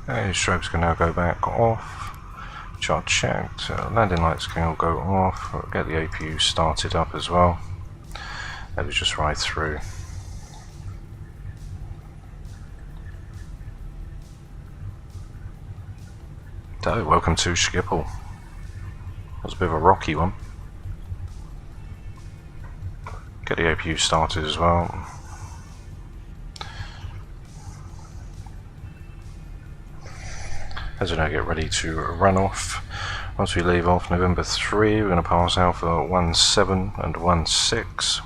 Strobes can now go back off. Chart checked. Landing lights can all go off. We'll get the APU started up as well. That was just right through. So, welcome to Schiphol. That was a bit of a rocky one. Get the APU started as well. As we now get ready to run off. Once we leave off November 3, we're going to pass Alpha 17 and 16.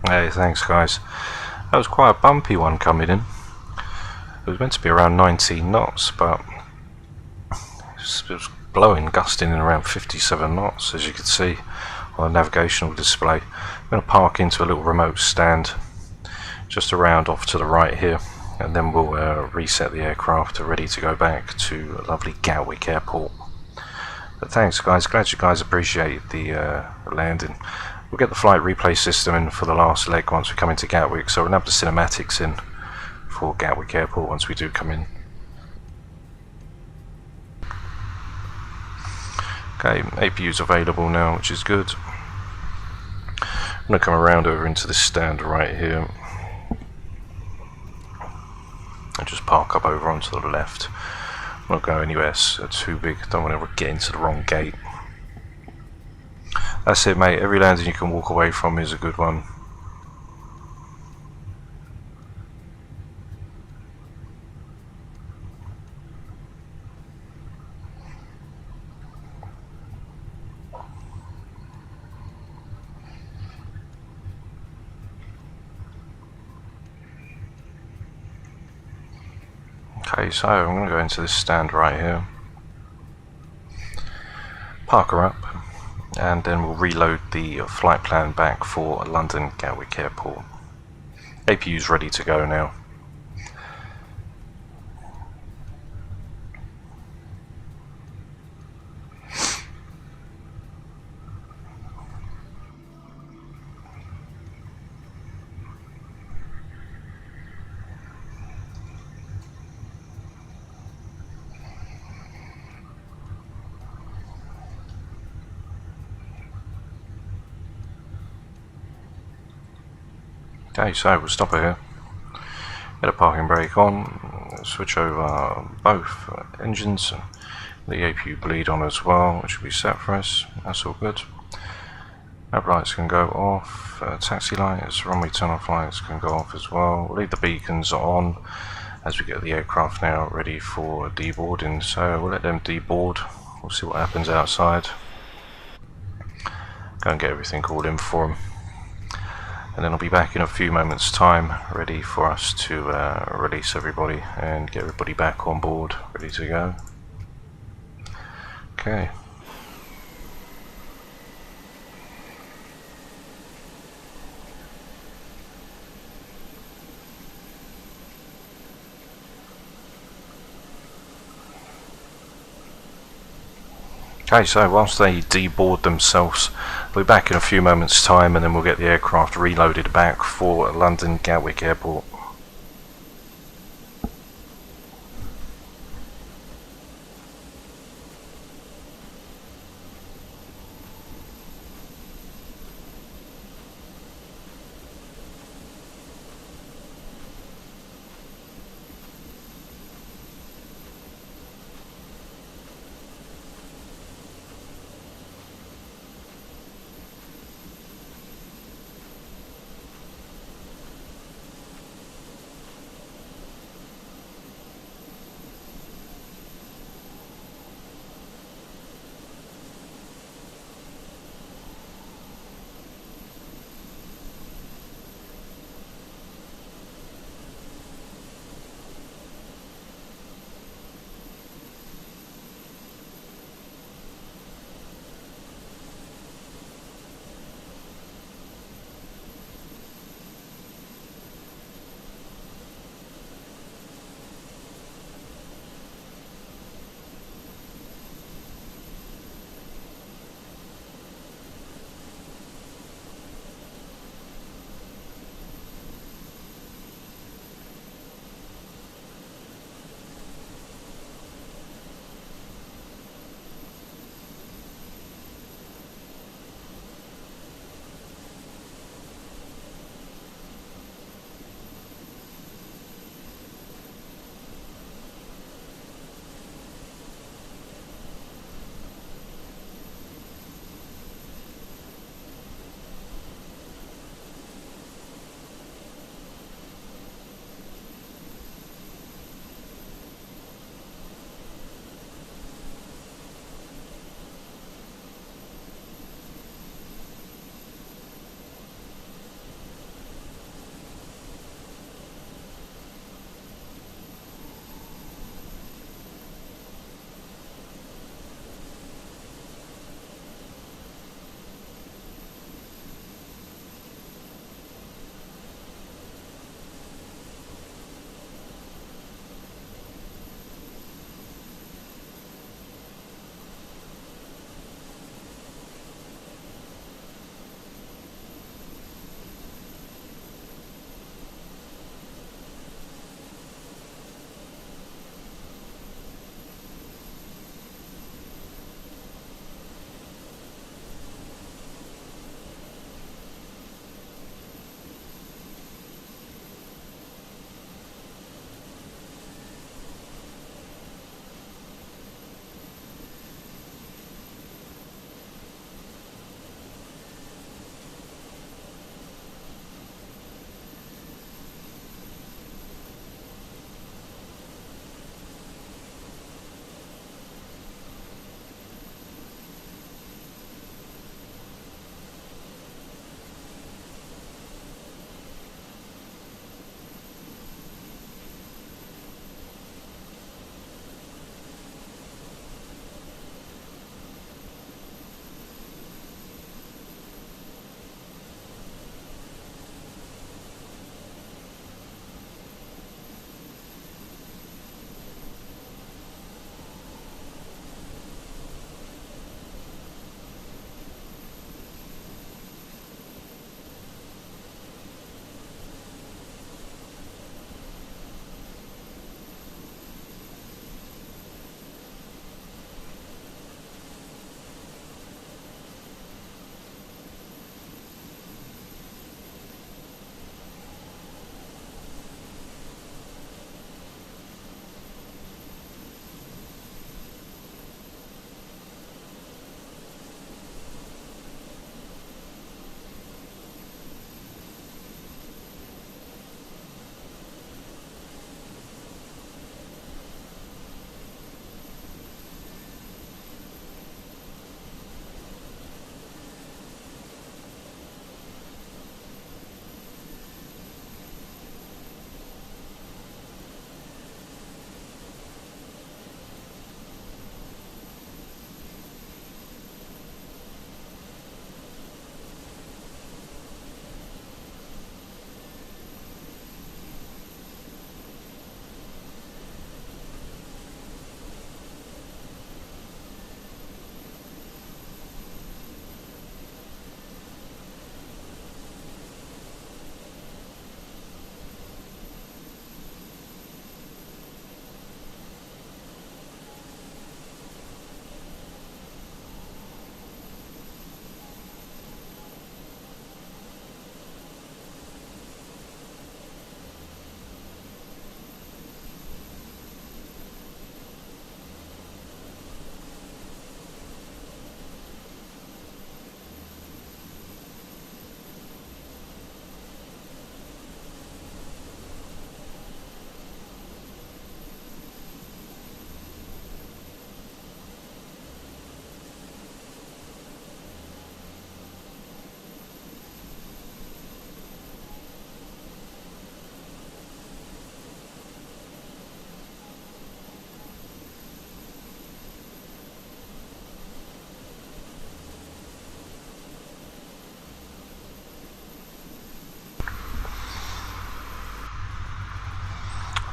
Hey, thanks guys. That was quite a bumpy one coming in. It was meant to be around 19 knots, but it was blowing, gusting in around 57 knots, as you can see on the navigational display. I'm going to park into a little remote stand just around off to the right here, and then we'll reset the aircraft ready to go back to lovely Gatwick Airport. But thanks guys, glad you guys appreciate the landing. We'll get the flight replay system in for the last leg once we come into Gatwick, so we'll have the cinematics in for Gatwick Airport once we do come in. Okay, APU's available now, which is good. I'm going to come around over into this stand right here and just park up over onto the left. I'm not going anywhere too big, don't want to get into the wrong gate. That's it mate, every landing you can walk away from is a good one. Okay, so I'm going to go into this stand right here, park her up, and then we'll reload the flight plan back for London Gatwick Airport. APU is ready to go now. Okay, so we'll stop it here. Get a parking brake on, switch over both engines, the APU bleed on as well, which will be set for us. That's all good. Nav lights can go off, taxi lights, runway turn off lights can go off as well. We'll leave the beacons on as we get the aircraft now ready for deboarding, so we'll let them deboard. We'll see what happens outside. Go and get everything called in for them. And then I'll be back in a few moments time, ready for us to release everybody and get everybody back on board, ready to go. Okay. Okay, so whilst they deboard themselves, we'll be back in a few moments time, and then we'll get the aircraft reloaded back for London Gatwick Airport.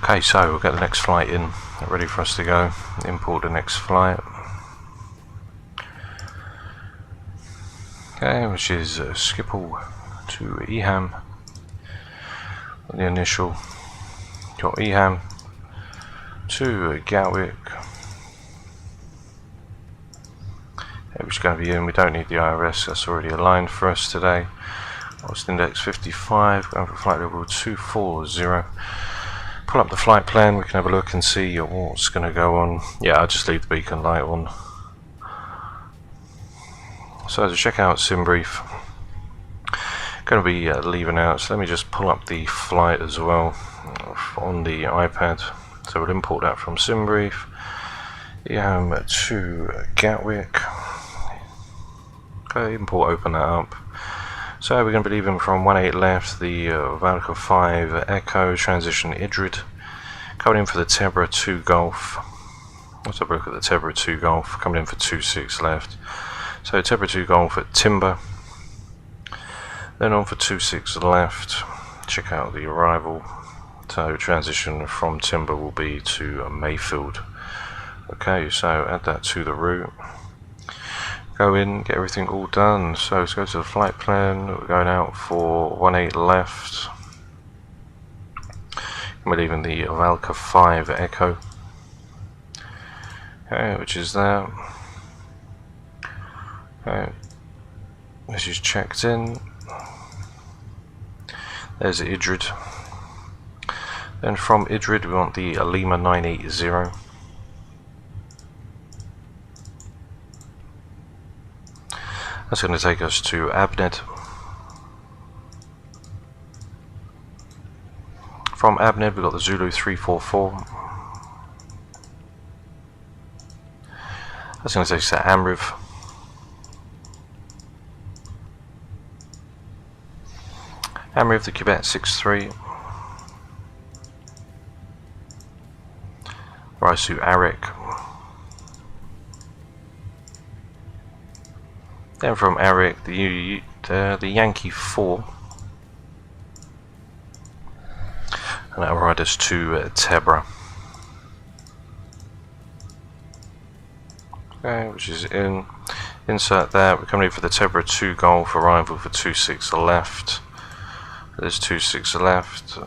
Okay, so we'll get the next flight in, ready for us to go. Import the next flight. Okay, which is Schiphol to Eham. The initial got Eham to Gatwick. Which is going to be in. We don't need the IRS, that's already aligned for us today. Cost index 55, going for flight level 240. Pull up the flight plan, we can have a look and see what's going to go on. Yeah, I'll just leave the beacon light on. So to check out SimBrief, going to be leaving out, so let me just pull up the flight as well on the iPad. So we'll import that from SimBrief. Eham to Gatwick. Okay, import, open that up. So we're going to be leaving from 18 left, the Valka 5 Echo, transition Idrid. Coming in for the Tebra 2 Golf. Let's have a look at the Tebra 2 Golf, coming in for 26 left. So Tebra 2 Golf at Timber. Then on for 26 left, check out the arrival. So transition from Timber will be to Mayfield. Okay, so add that to the route. Go in, get everything all done. So let's go to the flight plan. We're going out for 18 left. We're leaving the Valka 5 Echo. Okay, which is that. Okay, this is checked in. There's Idrid. Then from Idrid we want the Lima 980. That's going to take us to Abned. From Abned we've got the Zulu 344. That's going to take us to Amriv. Amriv, the Quebec 63. Rise to Arik. Then from Arik, the Yankee 4. And that'll ride us to Tebra. Okay, which is in. Insert that. We're coming in for the Tebra 2 Golf, arrival for 26 left. There's 26 left.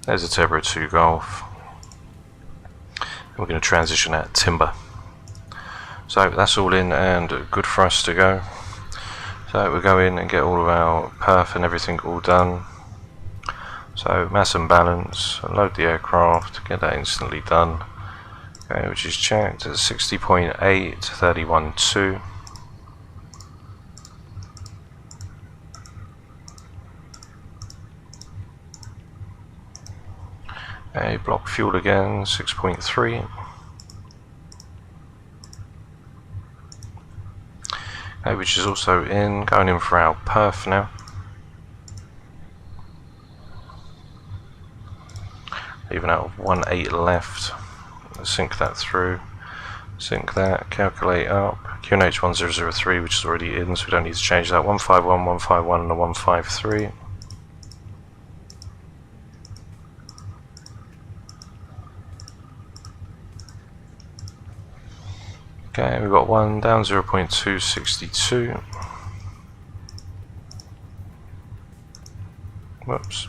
There's a Tebra 2 Golf. We're going to transition at Timber. So that's all in and good for us to go. So we'll go in and get all of our perf and everything all done. So mass and balance, load the aircraft, get that instantly done. Okay, which is checked at 60.8, 31.2. Okay, block fuel again, 6.3. Okay, which is also in, going in for our perf now. Even out of 18 left. Sync that through. Sync that, calculate up. QNH 1003, which is already in, so we don't need to change that. 151, 151, and a 153. Okay, we've got one down, 0.262. Whoops.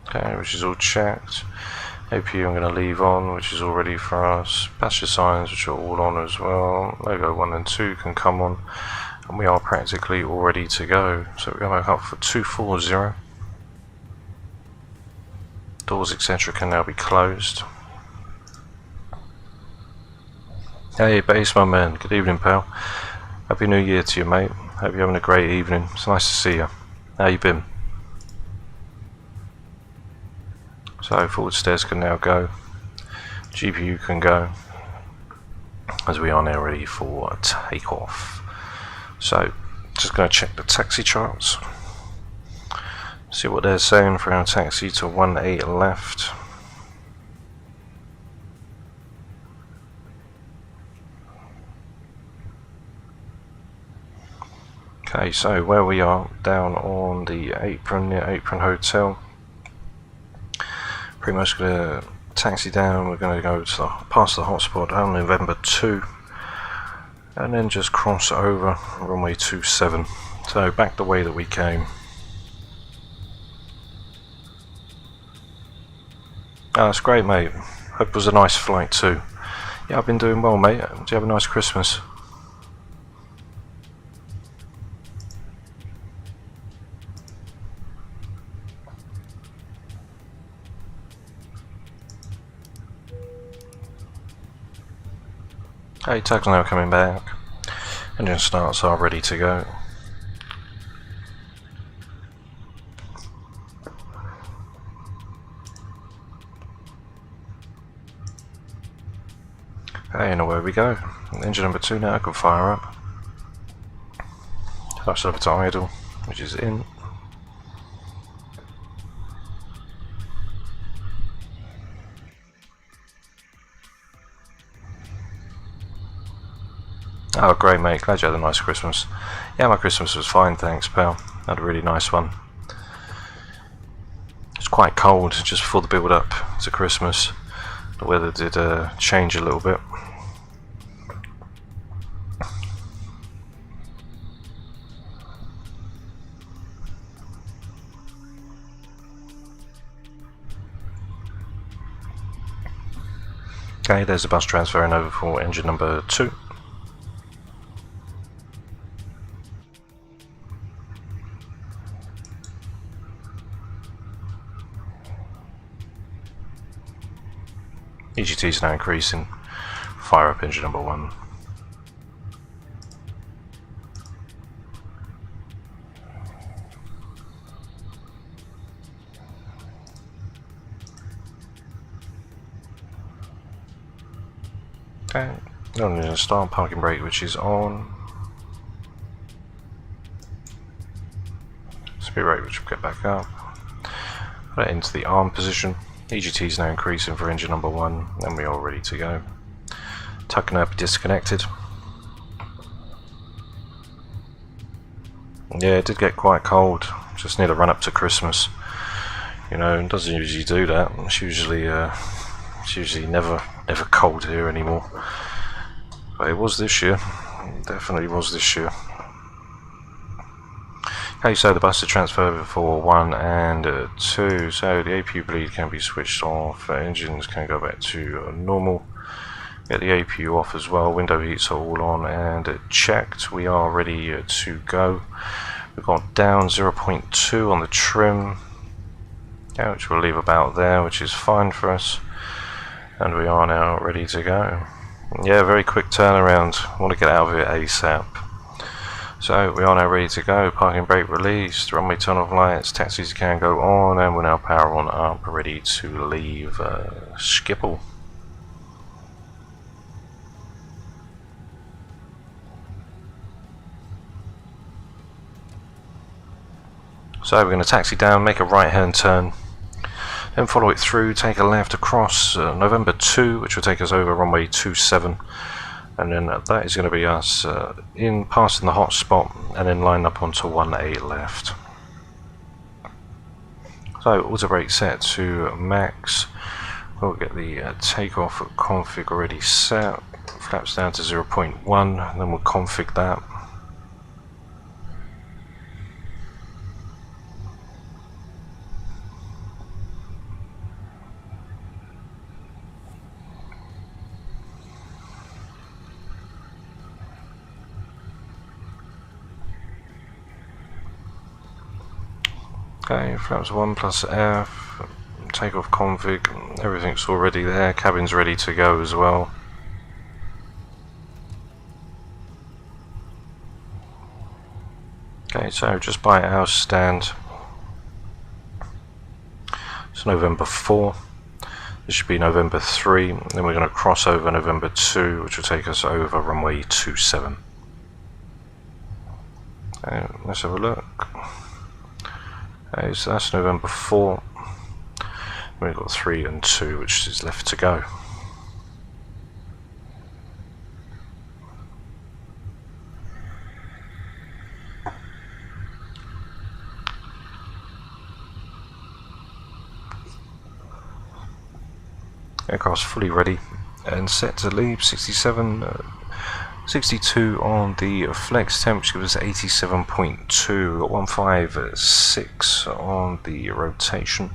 Okay, which is all checked. APU I'm going to leave on, which is all ready for us. Passenger signs, which are all on as well. Logo 1 and 2 can come on. And we are practically all ready to go. So we're going back up for 240. Doors etc. can now be closed. Hey base my man, good evening pal. Happy New Year to you mate. Hope you're having a great evening. It's nice to see you. How you been? So forward stairs can now go. GPU can go. As we are now ready for takeoff. So just going to check the taxi charts. See what they're saying for our taxi to 18 left. Okay, so where we are, down on the apron, near Apron Hotel. Pretty much going to taxi down. We're going to go to past the hotspot on November 2, and then just cross over runway 27. So back the way that we came. Oh, that's great, mate. Hope it was a nice flight too. Yeah, I've been doing well, mate. Do you have a nice Christmas? Okay, tags now coming back. Engine starts are ready to go. Okay, and away we go. Engine number 2 now can fire up. Flash over to idle, which is in. Oh, great, mate. Glad you had a nice Christmas. Yeah, my Christmas was fine, thanks, pal. Had a really nice one. It's quite cold just before the build up to Christmas. The weather did change a little bit. Okay, there's a bus transferring over for engine number 2. EGT is now increasing. Fire up engine number 1. Okay, on the start parking brake, which is on. Speed brake, which will get back up. Put it into the arm position. EGT is now increasing for engine number 1, and we are ready to go. Tuck and up disconnected. Yeah, it did get quite cold, just near the run up to Christmas. You know, it doesn't usually do that. It's usually never cold here anymore. But it was this year. It definitely was this year. Okay, so the bus is transferred for 1 and 2, so the APU bleed can be switched off, engines can go back to normal, get the APU off as well, window heats are all on and checked, we are ready to go. We've got down 0.2 on the trim, yeah, which we'll leave about there, which is fine for us, and we are now ready to go. Yeah, very quick turnaround, I want to get out of it ASAP. So we are now ready to go, parking brake released, runway turn off lights, taxis can go on, and we're now power on up, ready to leave Schiphol. So we're going to taxi down, make a right hand turn, then follow it through, take a left across November 2, which will take us over runway 27. And then that is going to be us in passing the hot spot and then line up onto 18 left. So auto brake set to max. We'll get the takeoff config already set. Flaps down to 0.1, and then we'll config that. Okay, flaps 1 plus F, takeoff config, everything's already there, cabin's ready to go as well. Okay, so just by our stand, it's November 4, this should be November 3, then we're going to cross over November 2, which will take us over runway 27. Okay, let's have a look. Okay, so that's November 4. We've got 3 and 2, which is left to go. Aircraft's fully ready and set to leave. 62 on the flex temp, which gives us 87.2. 156 on the rotation.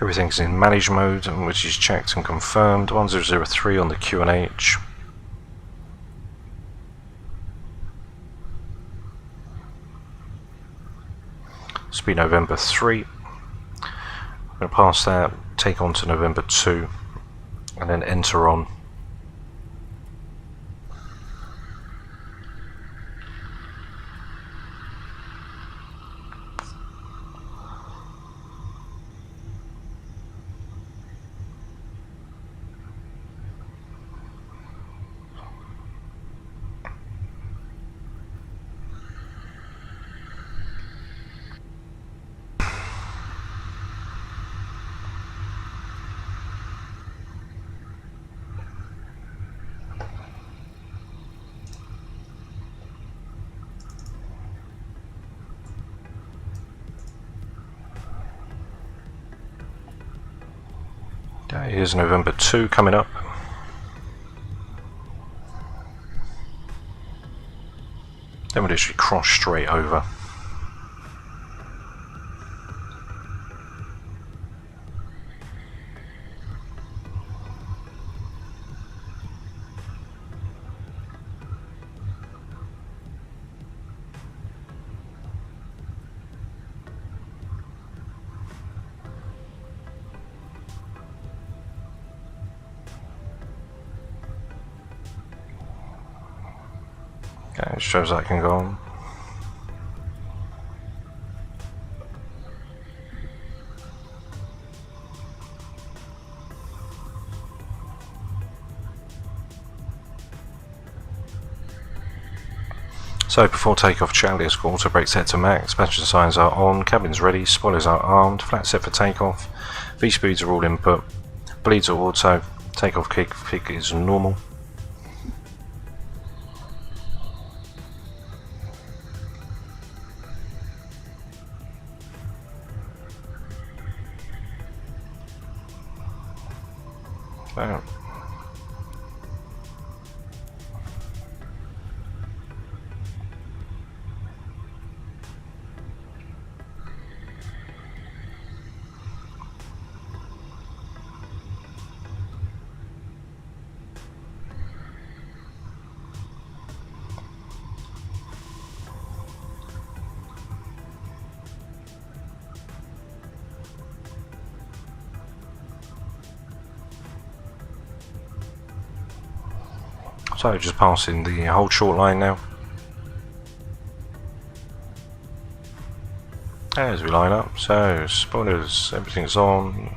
Everything's in manage mode, which is checked and confirmed. 1003 on the QNH. Speed November 3. I'm going to pass that, take on to November 2, and then enter on. Here's November 2 coming up. Then we'll literally cross straight over. Okay, it shows that can go on. So before takeoff, Charlie has got auto brake set to max, passenger signs are on, cabin's ready, spoilers are armed, flat set for takeoff, V-speeds are all input, bleeds are auto, takeoff kick is normal. Wow. So just passing the whole short line now. As we line up, so spoilers, everything's on,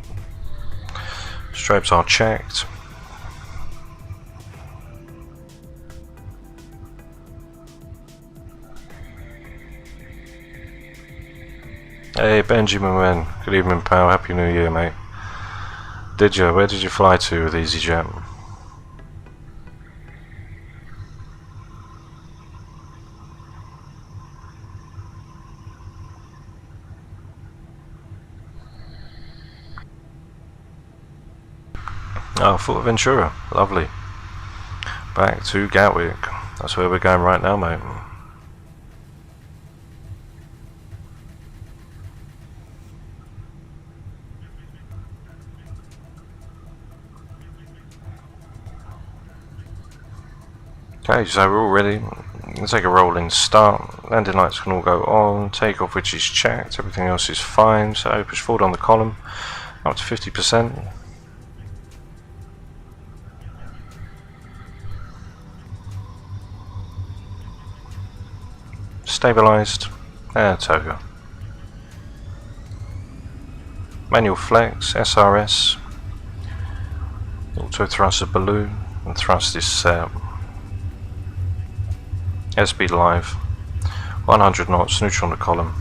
strobes are checked. Hey Benjamin, man, good evening pal, happy new year mate. Where did you fly to with Easyjet? Oh, Fuerteventura, lovely. Back to Gatwick, that's where we're going right now, mate. Okay, so we're all ready. Let's take a rolling start. Landing lights can all go on. Takeoff, which is checked. Everything else is fine. So push forward on the column, up to 50%. Stabilized, and toga. Manual flex, SRS, auto thrust of balloon, and thrust is set. Airspeed live, 100 knots, neutral on the column.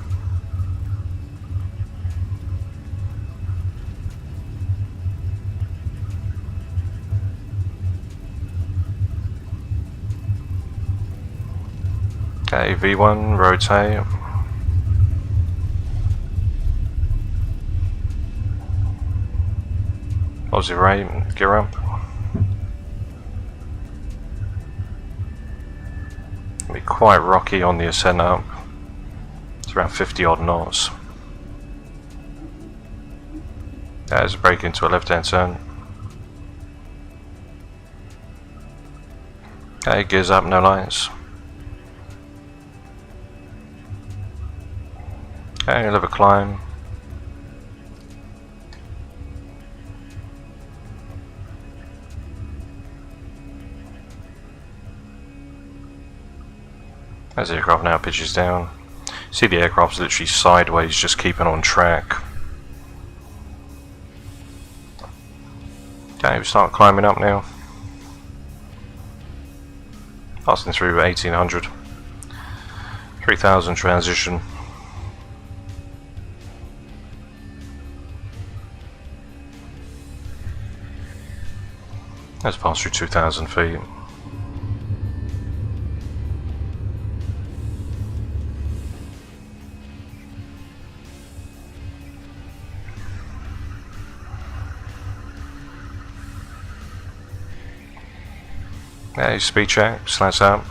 Okay, V1, rotate. Aussie rate, gear up. It'll be quite rocky on the ascent up. It's around 50 odd knots. There's a break into a left hand turn. Okay, gears up, no lights. Okay, a little climb. As the aircraft now pitches down. See the aircraft's literally sideways, just keeping on track. Okay, we start climbing up now. Passing through 1800. 3000 transition. Let's pass through 2000 feet. Okay, speed check, slats up.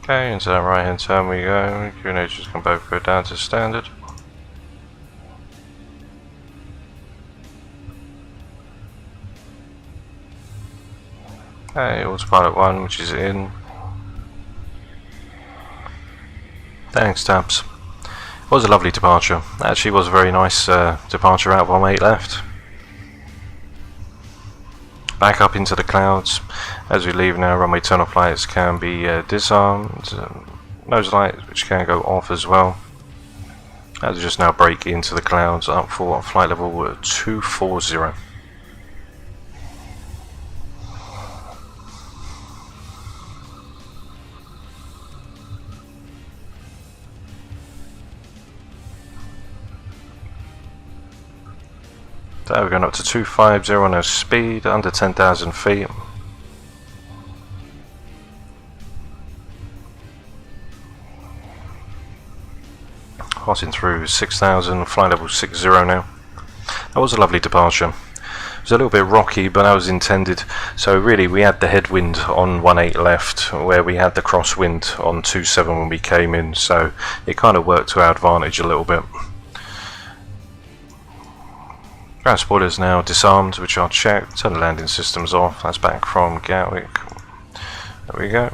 Okay, into that right hand turn we go. Q&H's can both go down to standard. Okay, autopilot 1, which is in. Thanks, Tabs. It was a lovely departure. Actually, was a very nice departure out of 8 left. Back up into the clouds. As we leave now, runway turn off lights can be disarmed. Nose lights, which can go off as well. As we just now break into the clouds up for flight level 240. So we're going up to 250 on our speed, under 10,000 feet. Passing through 6,000, flight level 60 now. That was a lovely departure. It was a little bit rocky, but that was intended. So really we had the headwind on 18 left, where we had the crosswind on 27 when we came in, so it kind of worked to our advantage a little bit. Ground spoilers now disarmed, which are checked. Turn the landing systems off. That's back from Gatwick. There we go.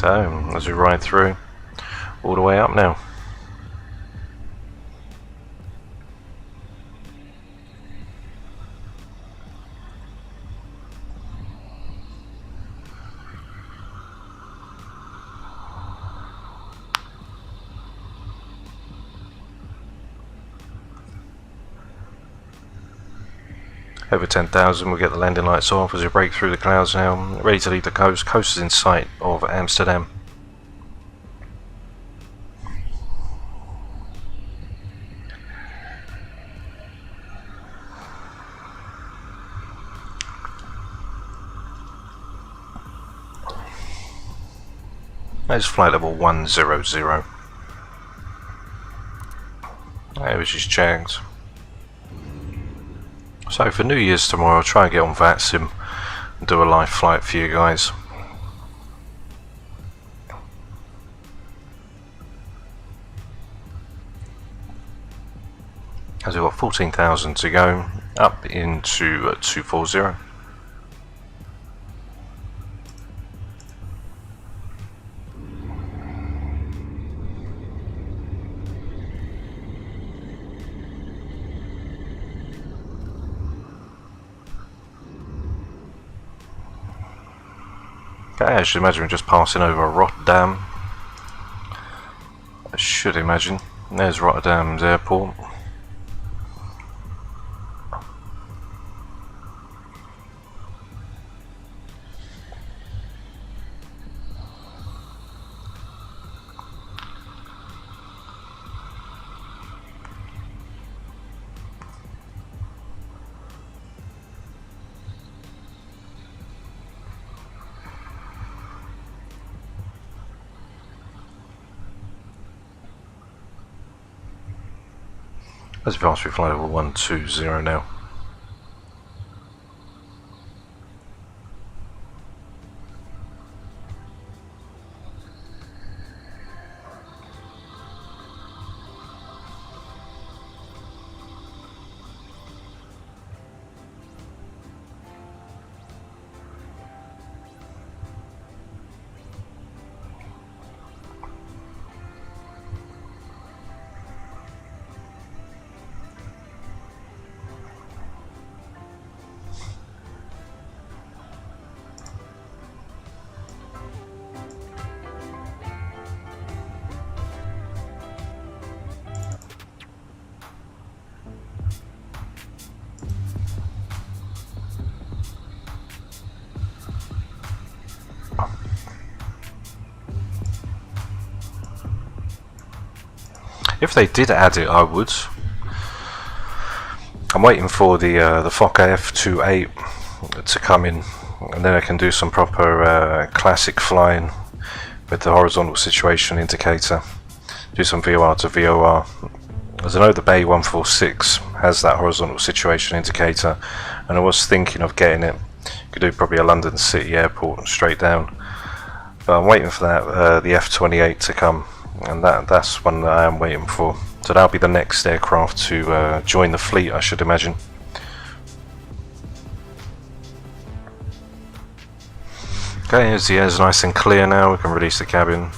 So, as we ride through, all the way up now. Over 10,000, we'll get the landing lights off as we break through the clouds now. Ready to leave the coast. Coast is in sight of Amsterdam. There's flight level 100. There was just checked. So for New Year's tomorrow, I'll try and get on VATSIM and do a live flight for you guys. As we've got 14,000 to go, up into 240. Okay, I should imagine we're just passing over Rotterdam. I should imagine. There's Rotterdam's airport. As advanced, we fly level 120 now. If they did add it, I would. I'm waiting for the Fokker F28 to come in, and then I can do some proper classic flying with the horizontal situation indicator. Do some VOR to VOR. As I know, the Bay 146 has that horizontal situation indicator, and I was thinking of getting it. Could do probably a London City airport straight down, but I'm waiting for that the F28 to come. And that's one that I am waiting for. So that'll be the next aircraft to join the fleet, I should imagine. Okay, as the air's nice and clear now, we can release the cabin.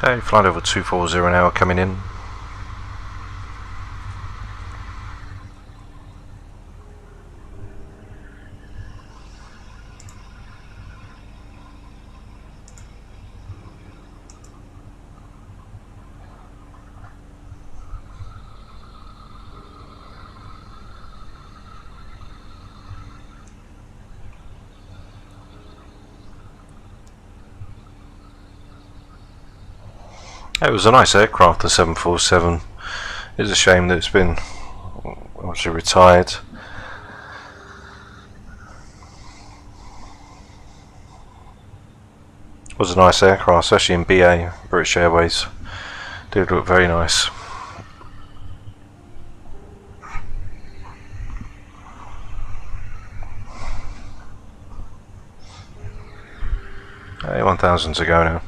Okay, flight over 240 now coming in. It was a nice aircraft, the 747. It's a shame that it's been obviously retired. It was a nice aircraft, especially in BA, British Airways. Did look very nice. Hey, 1,000 to go now.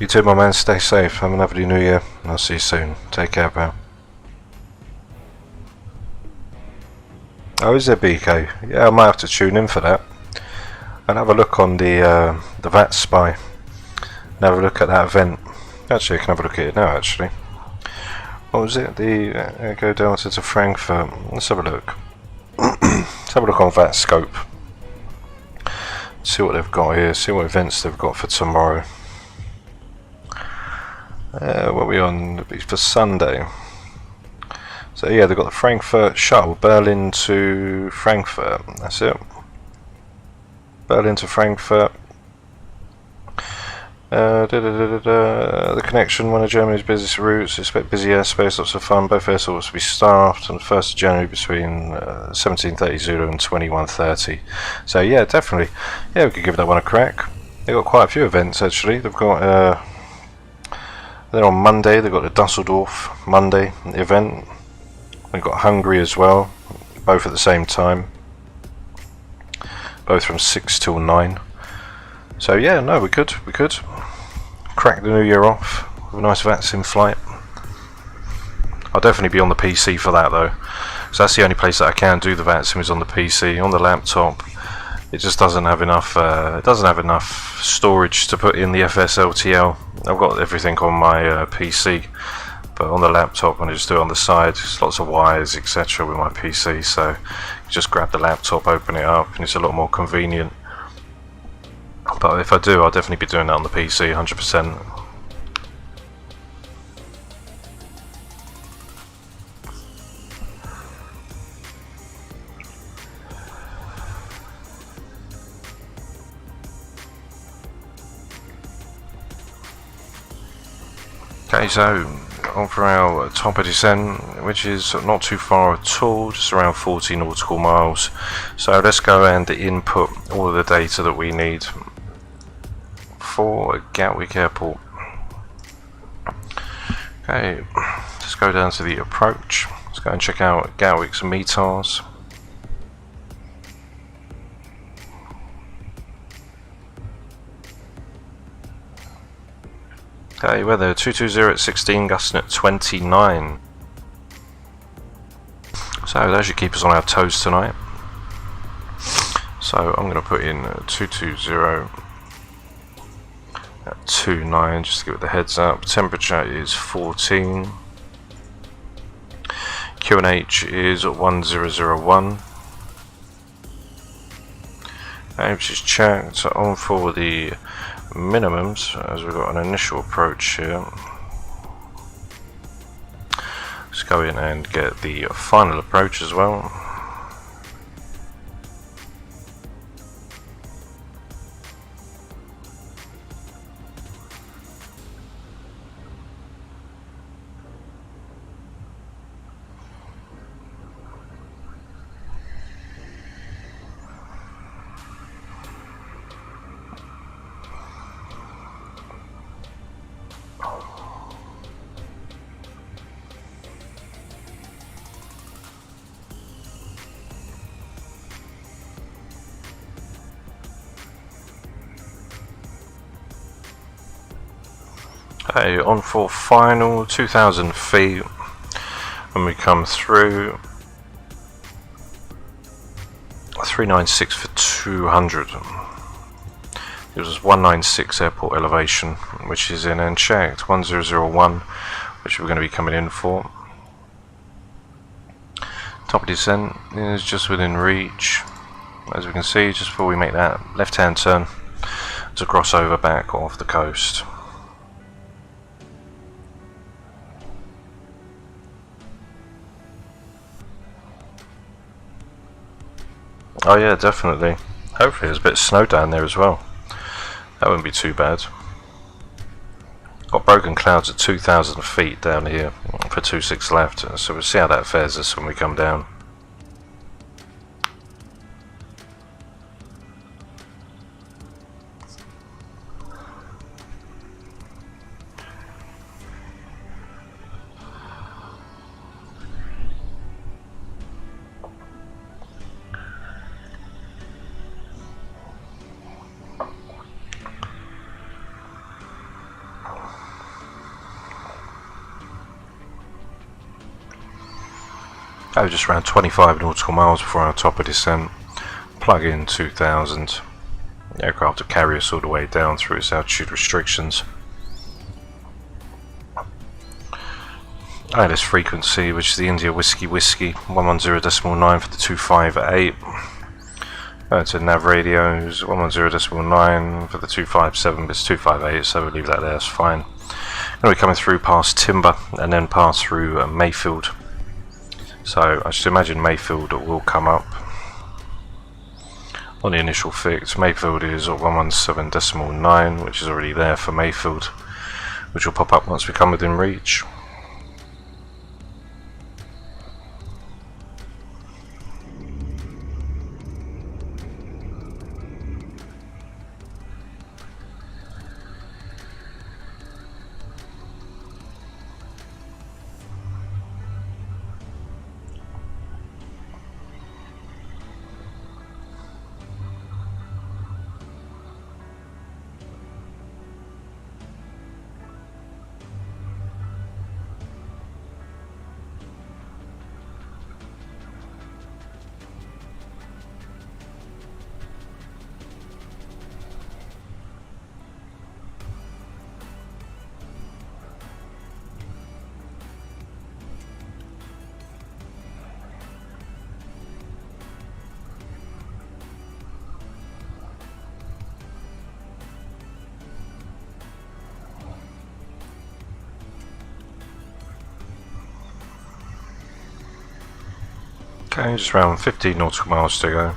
You too, my man. Stay safe. Have a lovely new year. I'll see you soon. Take care, pal. Oh, is there BK? Yeah, I might have to tune in for that. And have a look on the VAT Spy. And have a look at that event. Actually, I can have a look at it now, actually. What was it? The go Delta to Frankfurt. Let's have a look. Let's have a look on VAT Scope. See what they've got here. See what events they've got for tomorrow. What are we on for Sunday? So yeah, they've got the Frankfurt shuttle, Berlin to Frankfurt. That's it. Berlin to Frankfurt. The connection, one of Germany's busiest routes. Expect busy airspace, lots of fun. Both airports will be staffed on the 1st of January between 17:30 Zulu and 21:30. So yeah, definitely. Yeah, we could give that one a crack. They've got quite a few events actually. They've got then on Monday they've got the Dusseldorf Monday event. They've got Hungary as well, both at the same time. Both from 6 till 9. So yeah, no, we could crack the new year off with a nice VATS in flight. I'll definitely be on the PC for that though. So that's the only place that I can do the VATSIM is on the PC. On the laptop, it just doesn't have enough. It doesn't have enough storage to put in the FSLTL. I've got everything on my PC, but on the laptop, when I just do it on the side, there's lots of wires, etc. with my PC. So you just grab the laptop, open it up, and it's a lot more convenient. But if I do, I'll definitely be doing that on the PC, 100%. Okay, so on for our top of descent, which is not too far at all, just around 40 nautical miles. So let's go and input all of the data that we need for Gatwick Airport. Okay, let's go down to the approach. Let's go and check out Gatwick's METARs. Okay, weather 220 at 16, gusting at 29. So that should keep us on our toes tonight. So I'm going to put in 220 at 29 just to give it the heads up. Temperature is 14. QNH is 1001. Which is checked on for the minimums, as we've got an initial approach here. Let's go in and get the final approach as well. Okay, on for final 2,000 feet when we come through. 396 for 200. It was 196 airport elevation, which is in and checked. 1001, which we're going to be coming in for. Top of descent is just within reach, as we can see, just before we make that left hand turn to cross over back off the coast. Oh yeah, definitely. Hopefully there's a bit of snow down there as well. That wouldn't be too bad. Got broken clouds at 2,000 feet down here for 26 left, so we'll see how that fares us when we come down. Oh, just around 25 nautical miles before our top of descent. Plug in 2,000. The aircraft will carry us all the way down through its altitude restrictions. ILS frequency, which is the India Whiskey 110.9 for the 258. Going to nav radios 110.9 for the 257, but it's 258, so we'll leave that there, that's fine. Going to be coming through past Timber and then pass through Mayfield. So I should imagine Mayfield will come up on the initial fix. Mayfield is 117.9, which is already there for Mayfield, which will pop up once we come within reach. Okay, just around 50 nautical miles to go.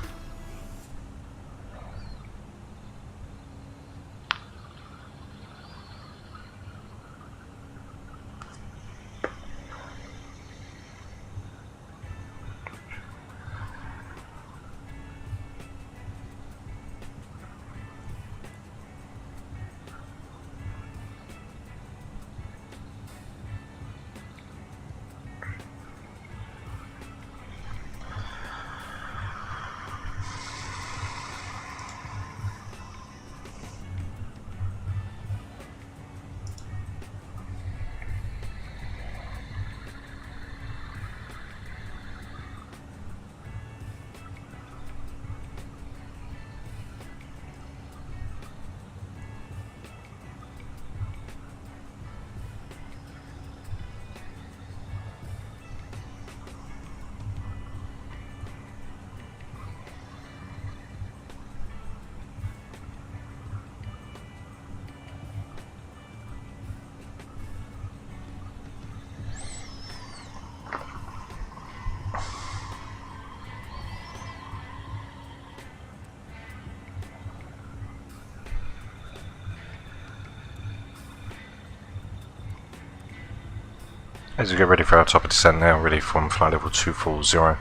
As we get ready for our top of descent now, ready from flight level 240.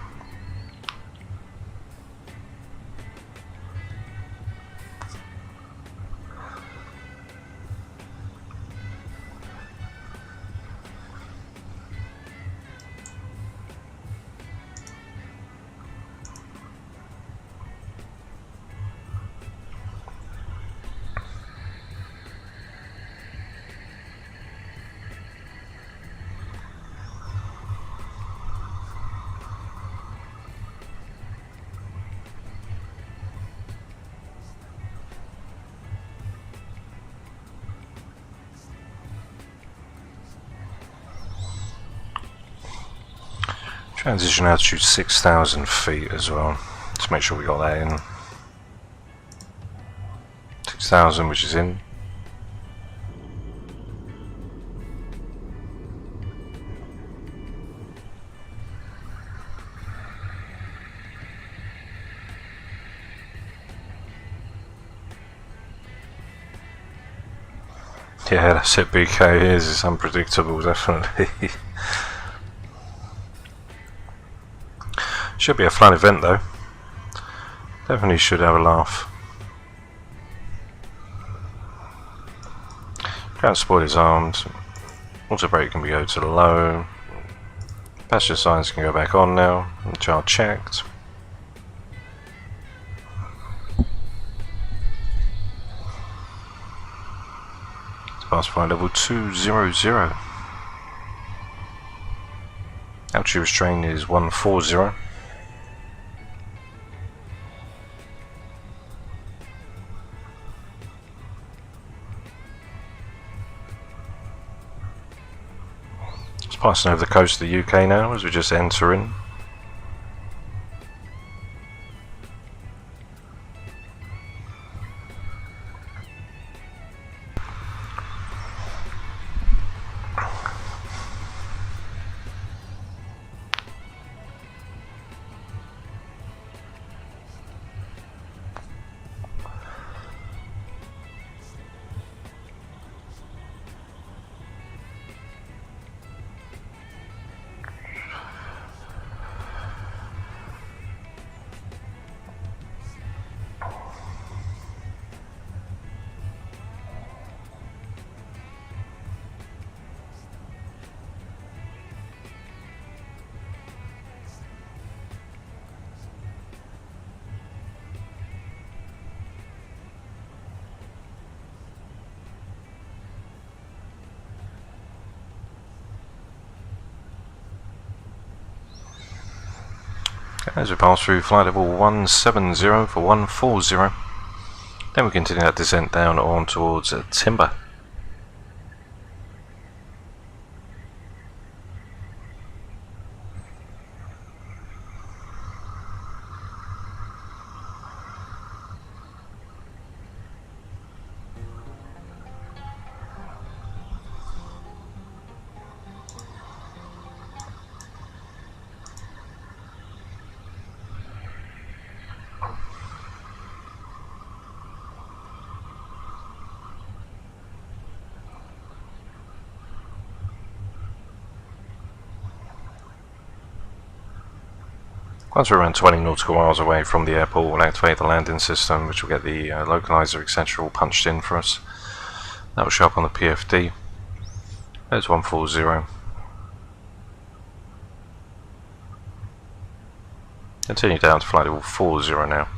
Transition altitude 6,000 feet as well. Just make sure we got that in. 6,000, which is in. Yeah, that's it, BK is. It's unpredictable, definitely. Should be a fun event though. Definitely should have a laugh. Ground support is armed. Auto brake can be go to the low. Passenger signs can go back on now. Child checked. Pass flight level 200. Altitude restraint is 140. Just passing over the coast of the UK now as we just enter in. As we pass through flight level 170 for 140, then we continue that descent down on towards Timber. Once we're around 20 nautical miles away from the airport, we'll activate the landing system, which will get the localizer, etc. all punched in for us. That will show up on the PFD. There's 140. Continue down to flight level 40 now.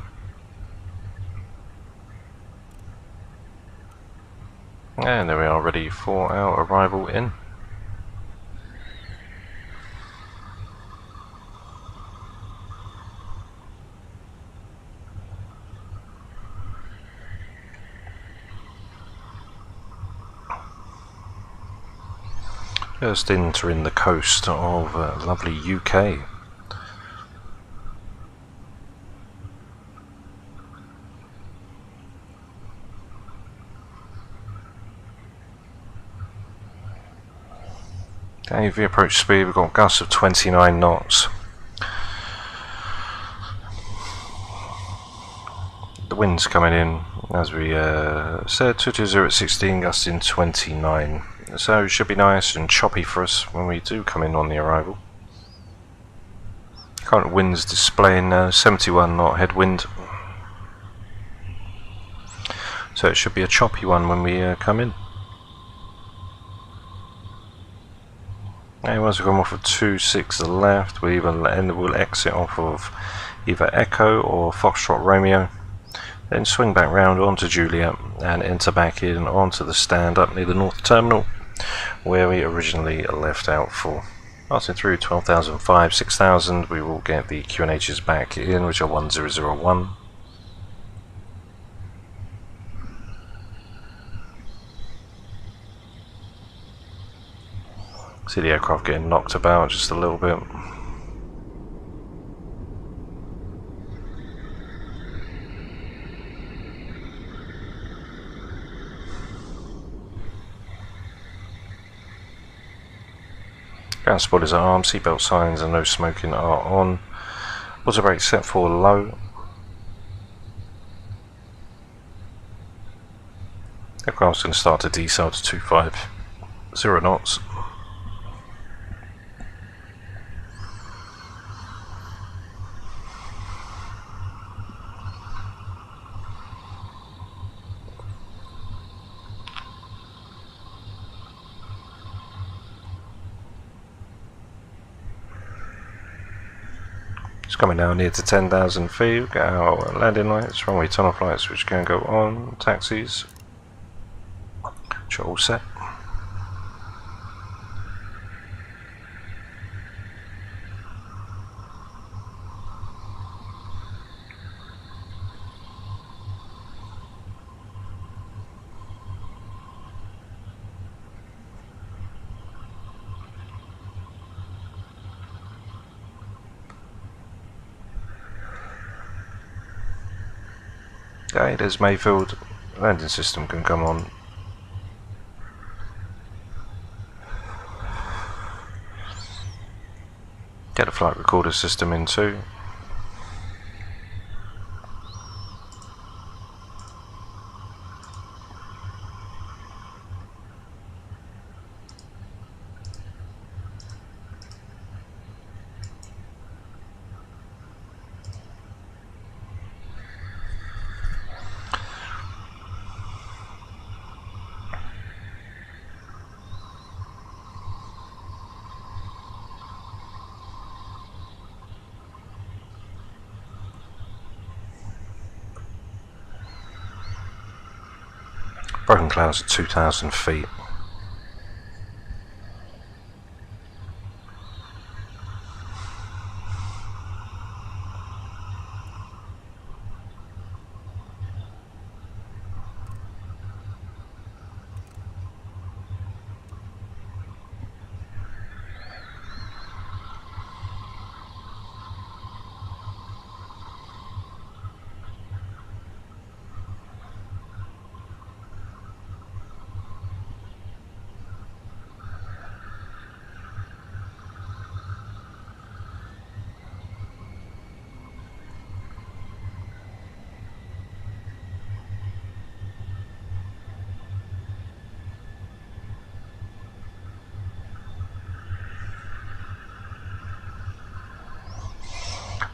And there we are, ready for our arrival in. Just entering the coast of lovely UK. Okay, the approach speed, we've got gusts of 29 knots. The wind's coming in, as we said, 220 at 16, gusting 29. So it should be nice and choppy for us when we do come in on the arrival. Current wind's displaying 71 knot headwind. So it should be a choppy one when we come in. And once we come off of 26 left, we'll exit off of either Echo or Foxtrot Romeo. Then swing back round onto Juliet and enter back in onto the stand up near the North Terminal, where we originally left out for. Passing through 12,005, 6,000, we will get the QNHs back in, which are 1001. See the aircraft getting knocked about just a little bit. Ground spoilers are armed, seatbelt signs and no smoking are on. Water brake set for low. Aircraft's going to start to decel to 250 knots. Coming down near to 10,000 feet, we've got our landing lights, runway tunnel flights which can go on, taxis, which are all set. Okay, there's Mayfield, landing system can come on. Get a flight recorder system in too. Broken clouds at 2,000 feet.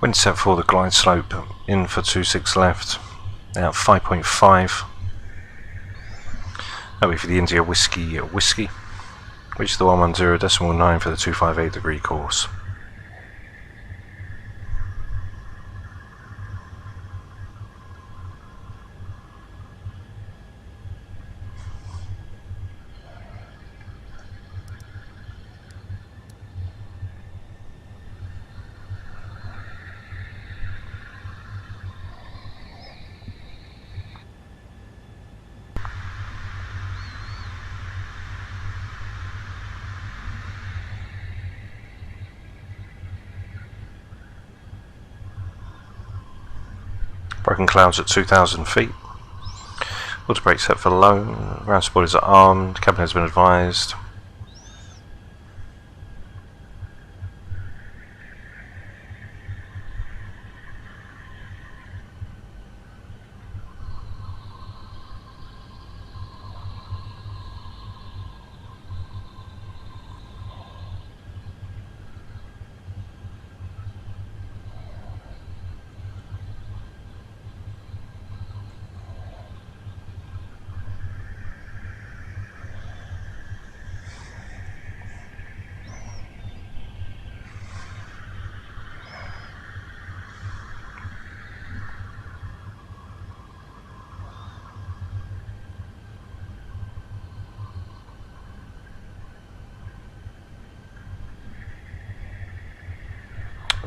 Wind set for the glide slope in for 26 left, out 5.5. That way for the India Whiskey, which is the 110.9 for the 258 degree course. Broken clouds at 2,000 feet. Water brake set for low. Ground spoilers are armed. Cabin has been advised.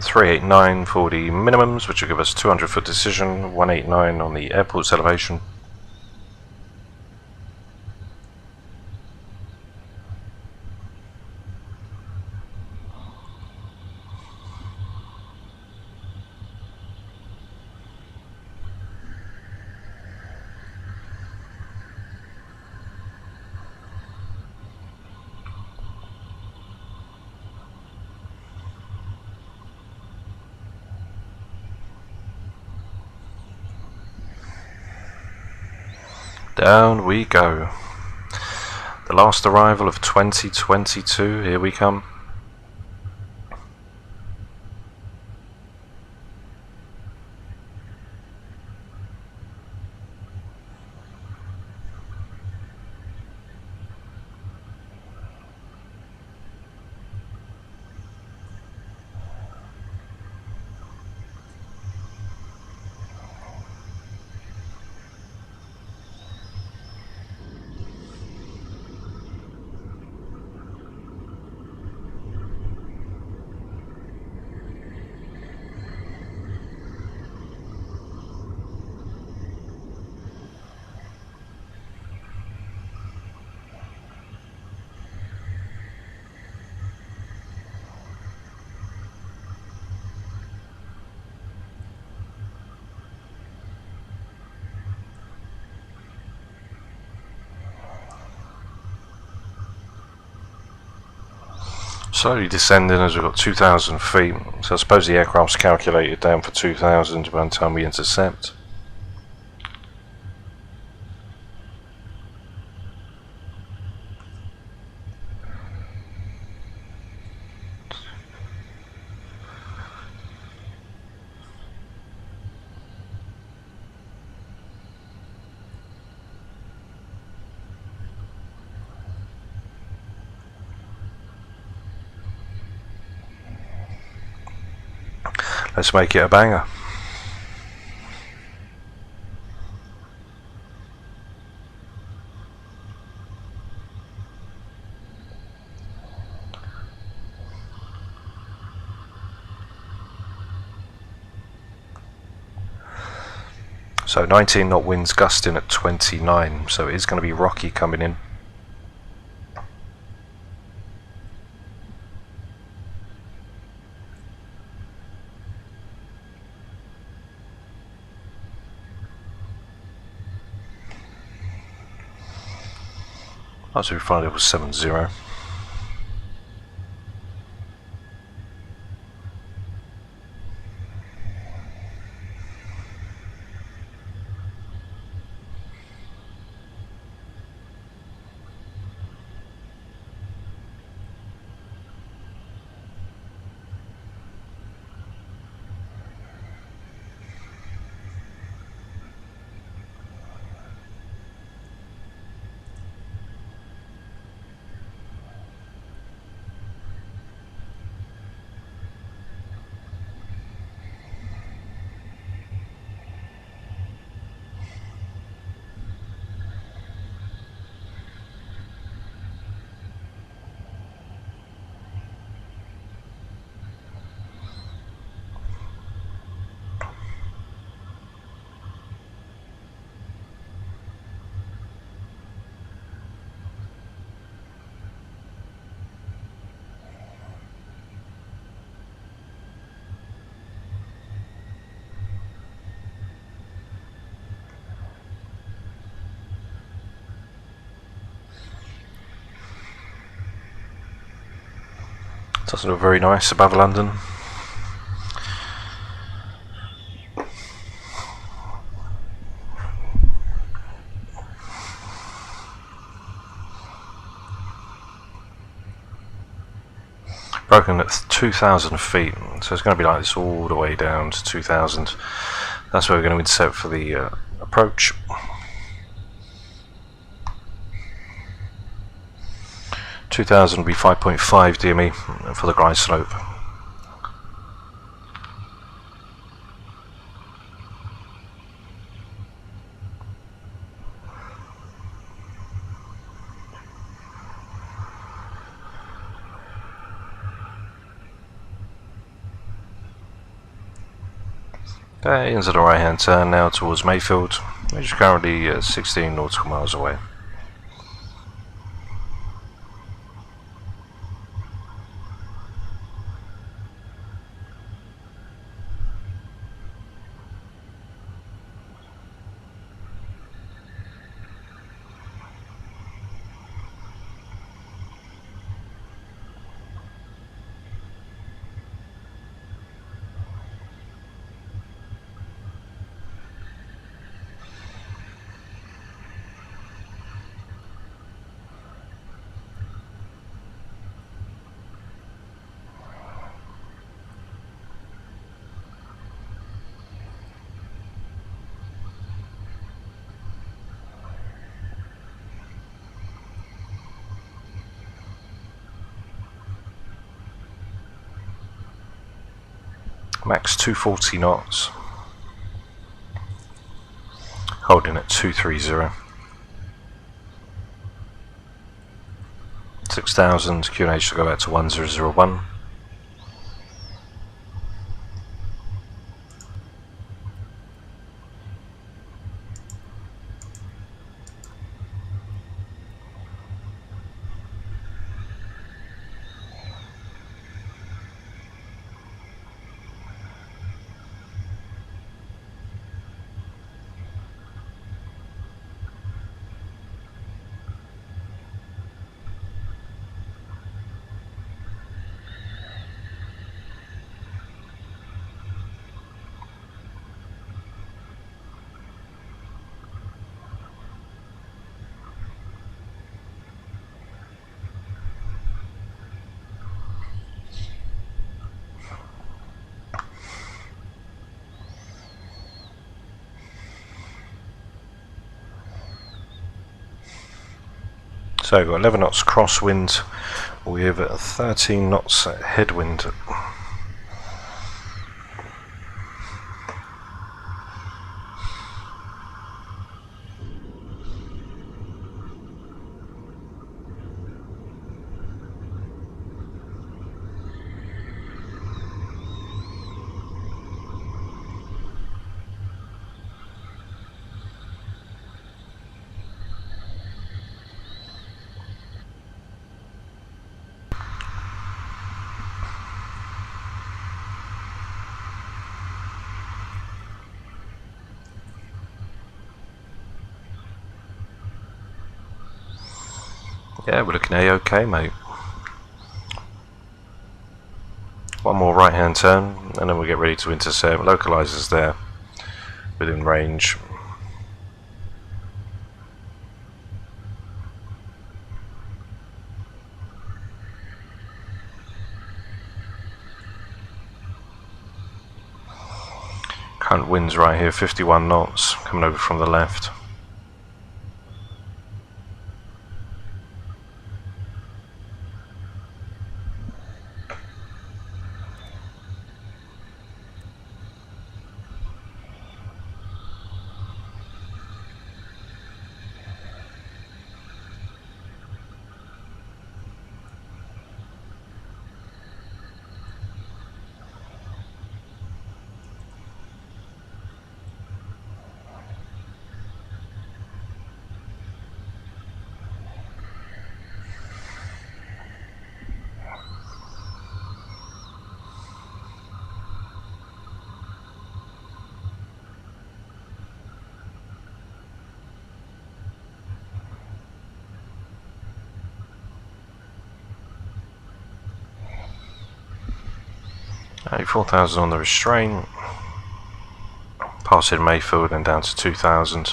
.389 for the minimums, which will give us 200 foot decision, 189 on the airport's elevation. Down we go. The last arrival of 2022, here we come. Slowly descending as we've got 2,000 feet, so I suppose the aircraft's calculated down for 2,000 by the time we intercept. Let's make it a banger. So 19 knot winds gusting at 29, so it is going to be rocky coming in. Last we found it was 7-0. Doesn't look very nice above London. Broken at 2,000 feet, so it's going to be like this all the way down to 2,000. That's where we're going to intercept for the approach. Two thousand will be 5.5 DME for the glide slope. Okay, into the right hand turn now towards Mayfield, which is currently 16 nautical miles away. Max 240 knots, holding at 230. 6,000 QNH to go back to 1001. So we've got 11 knots crosswind with 13 knots headwind. Yeah, we're looking A-OK, mate. One more right hand turn and then we'll get ready to intercept. Localizers there within range. Current winds right here, 51 knots coming over from the left. Okay, 4,000 on the restraint. Passing Mayfield and down to 2,000.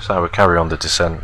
So we'll carry on the descent.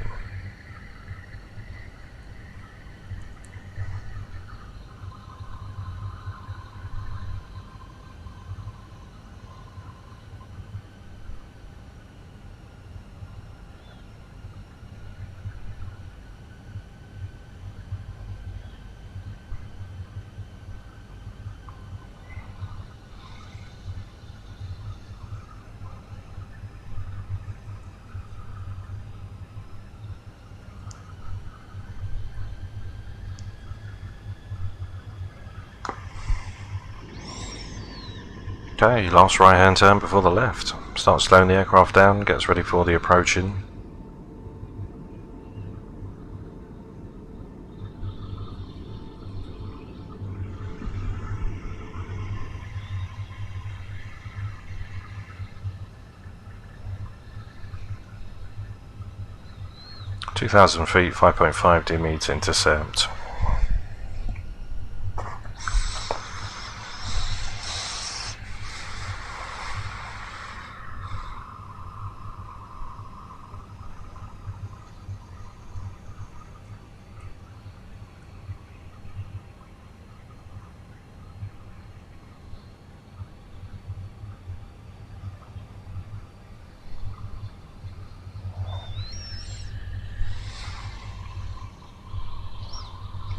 Okay, last right hand turn before the left. Start slowing the aircraft down, gets ready for the approaching. (2,000 feet, 5.5 d meter intercept).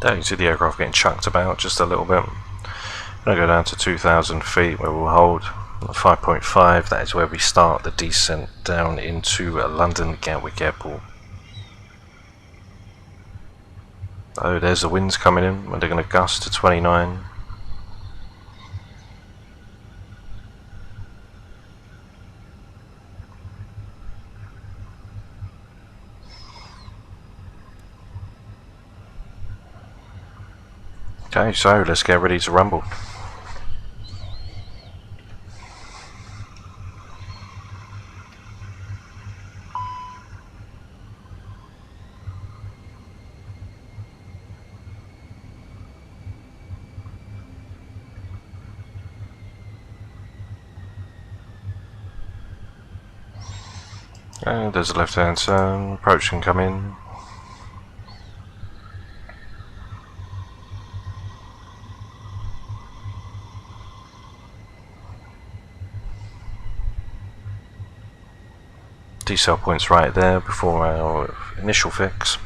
There you can see the aircraft getting chucked about just a little bit. I'm going to go down to 2,000 feet where we'll hold 5.5. That is where we start the descent down into London Gatwick Airport. Oh, there's the winds coming in, and they're going to gust to 29. Okay, so let's get ready to rumble. And there's a left hand turn, approach can come in. Decel points right there before our initial fix.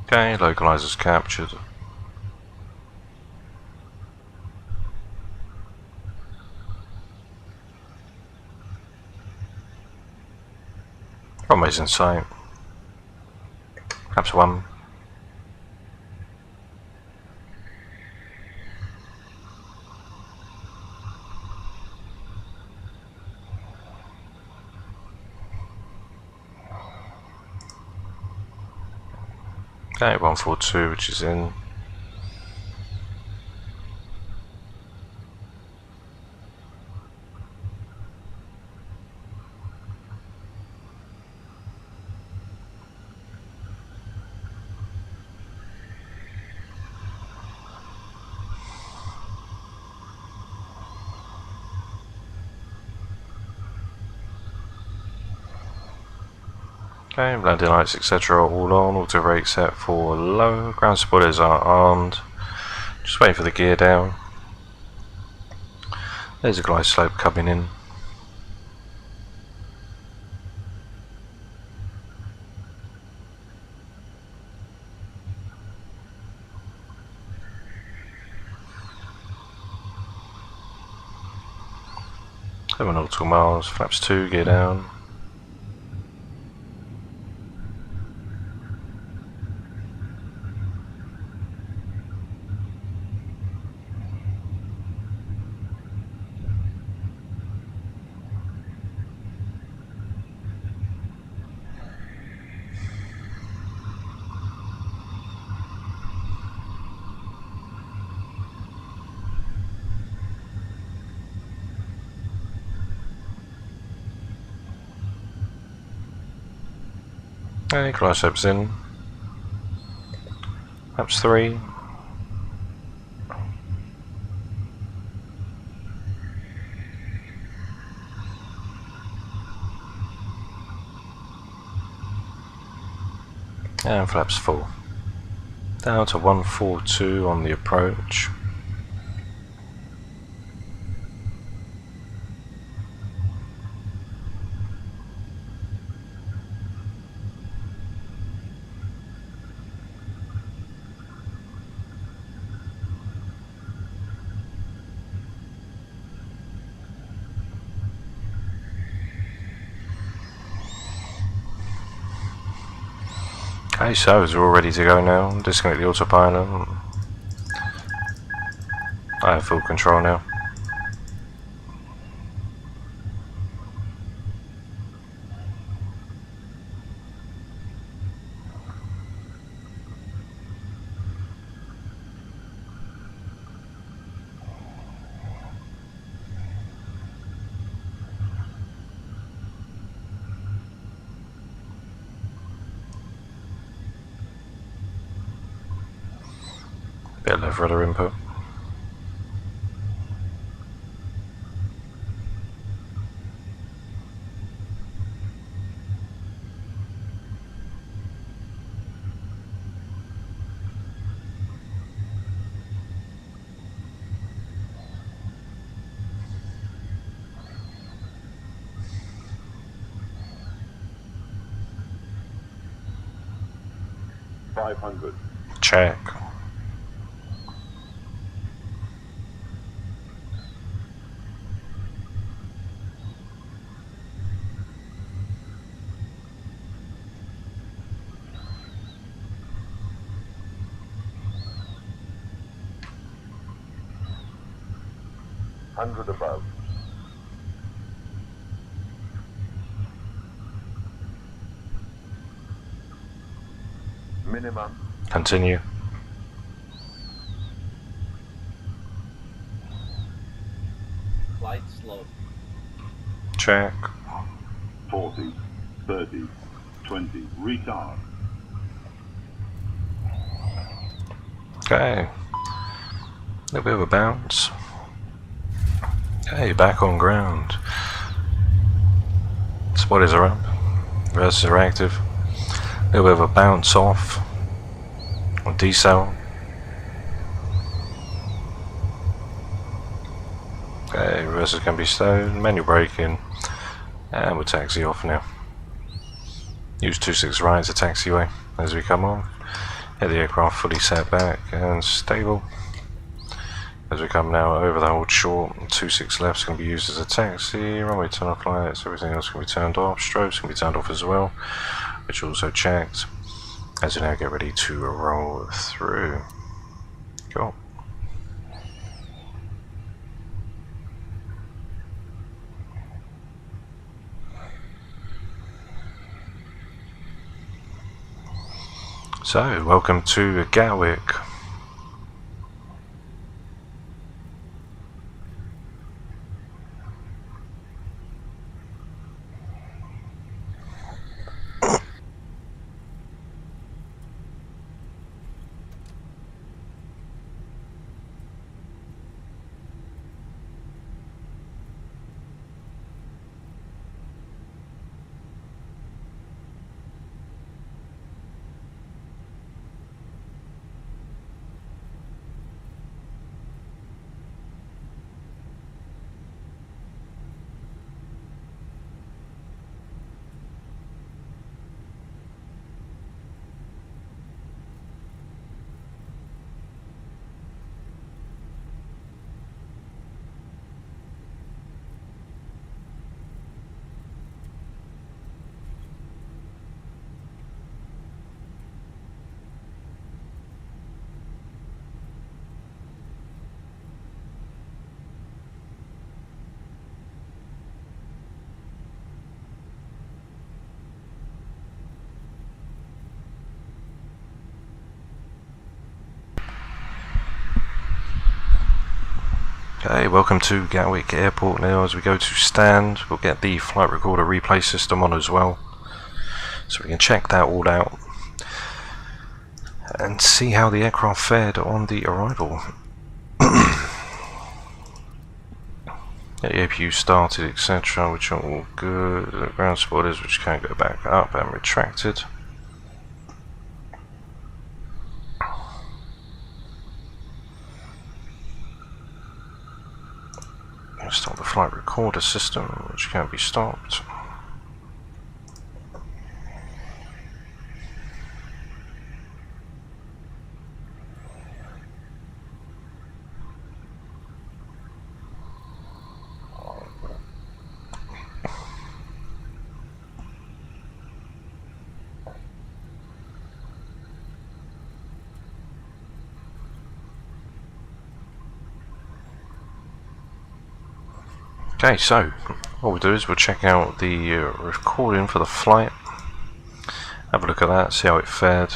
Okay, localizers captured. Runway's in sight. Perhaps one. Okay, 142, which is in. Okay, landing lights etc. are all on, auto brake set for low, ground spoilers are armed, just waiting for the gear down. There's a glide slope coming in. Seven nautical miles, flaps 2, gear down. Okay, close-ups in. Flaps 3. And flaps 4. Down to 142 on the approach. Okay, so we're all ready to go now. Disconnect the autopilot. I have full control now. Bit of left rudder input. $500. Check. $100 above. Minimum. Continue. Flight slow. Check. 40, 30, 20. Retard. Okay. A little bit of a bounce. Okay, back on ground. Spoilers are up. Reversers are active. A little bit of a bounce off. Or decel. Okay, reversers can be stowed. Manual braking. And we'll taxi off now. Use 26 right to taxiway as we come on. Get the aircraft fully set back and stable. As we come now over the hold short, 26 left is going to be used as a taxi, runway turn off lights, everything else can be turned off, strobes can be turned off as well, which also checked, as we now get ready to roll through. Cool. So, welcome to Gatwick. Okay, welcome to Gatwick Airport now. As we go to stand, we'll get the flight recorder replay system on as well. So we can check that all out and see how the aircraft fared on the arrival. The APU started, etc., which are all good. The ground spoilers, which can go back up and retracted. Start the flight recorder system, which can't be stopped. Okay, so what we'll do is we'll check out the recording for the flight, have a look at that, see how it fared.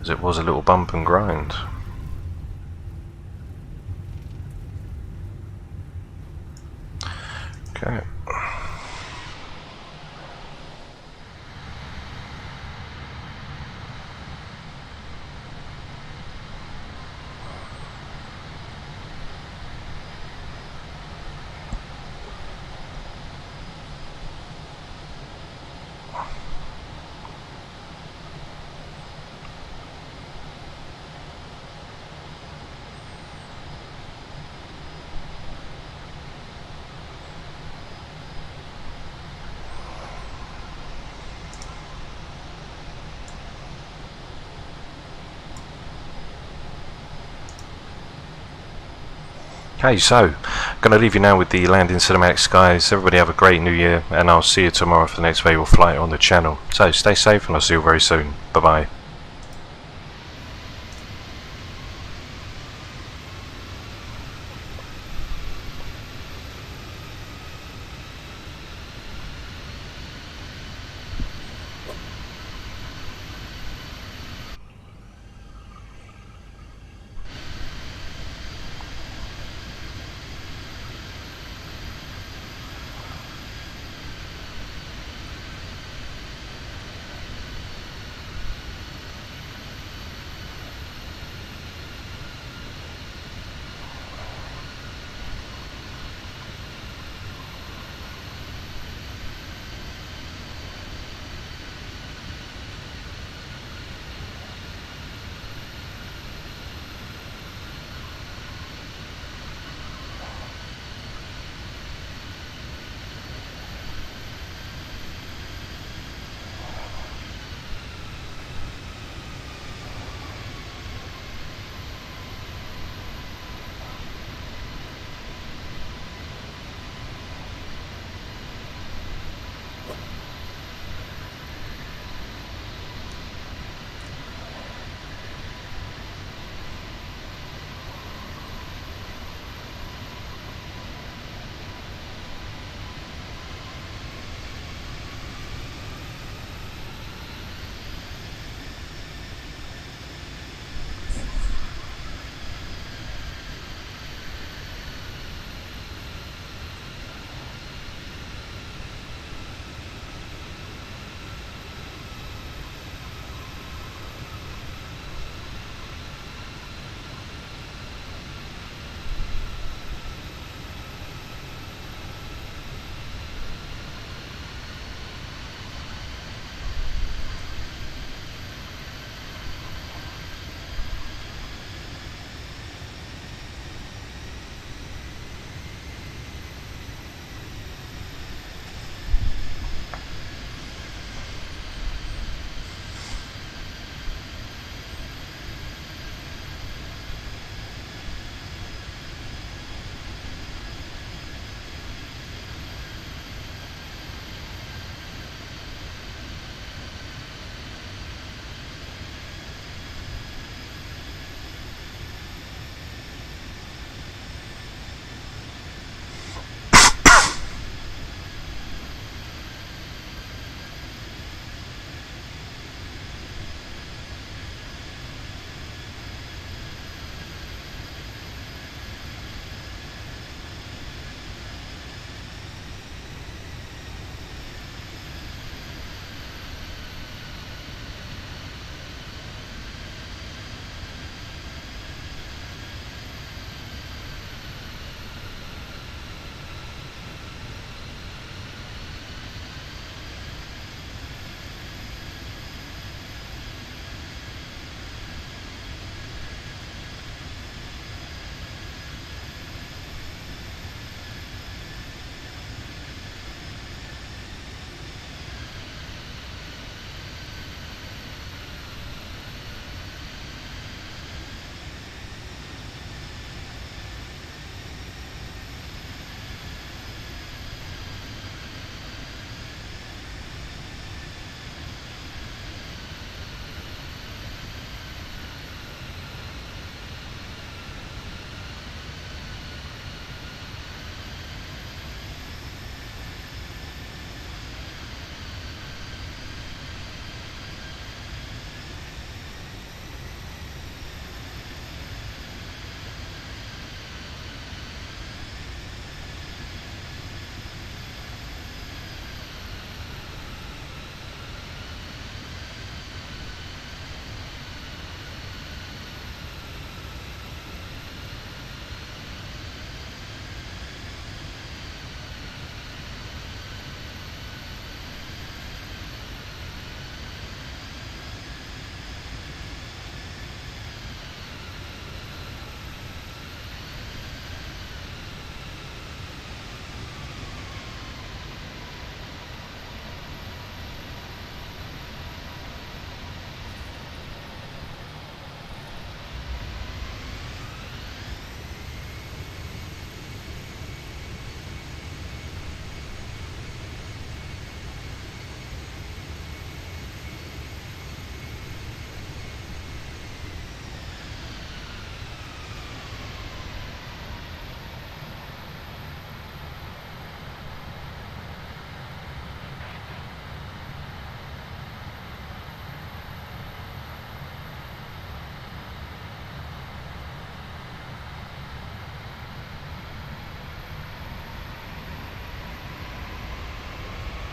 As it was a little bump and grind. Okay. Okay, so I'm going to leave you now with the landing cinematics, guys. Everybody have a great new year, and I'll see you tomorrow for the next available flight on the channel. So stay safe, and I'll see you very soon. Bye bye.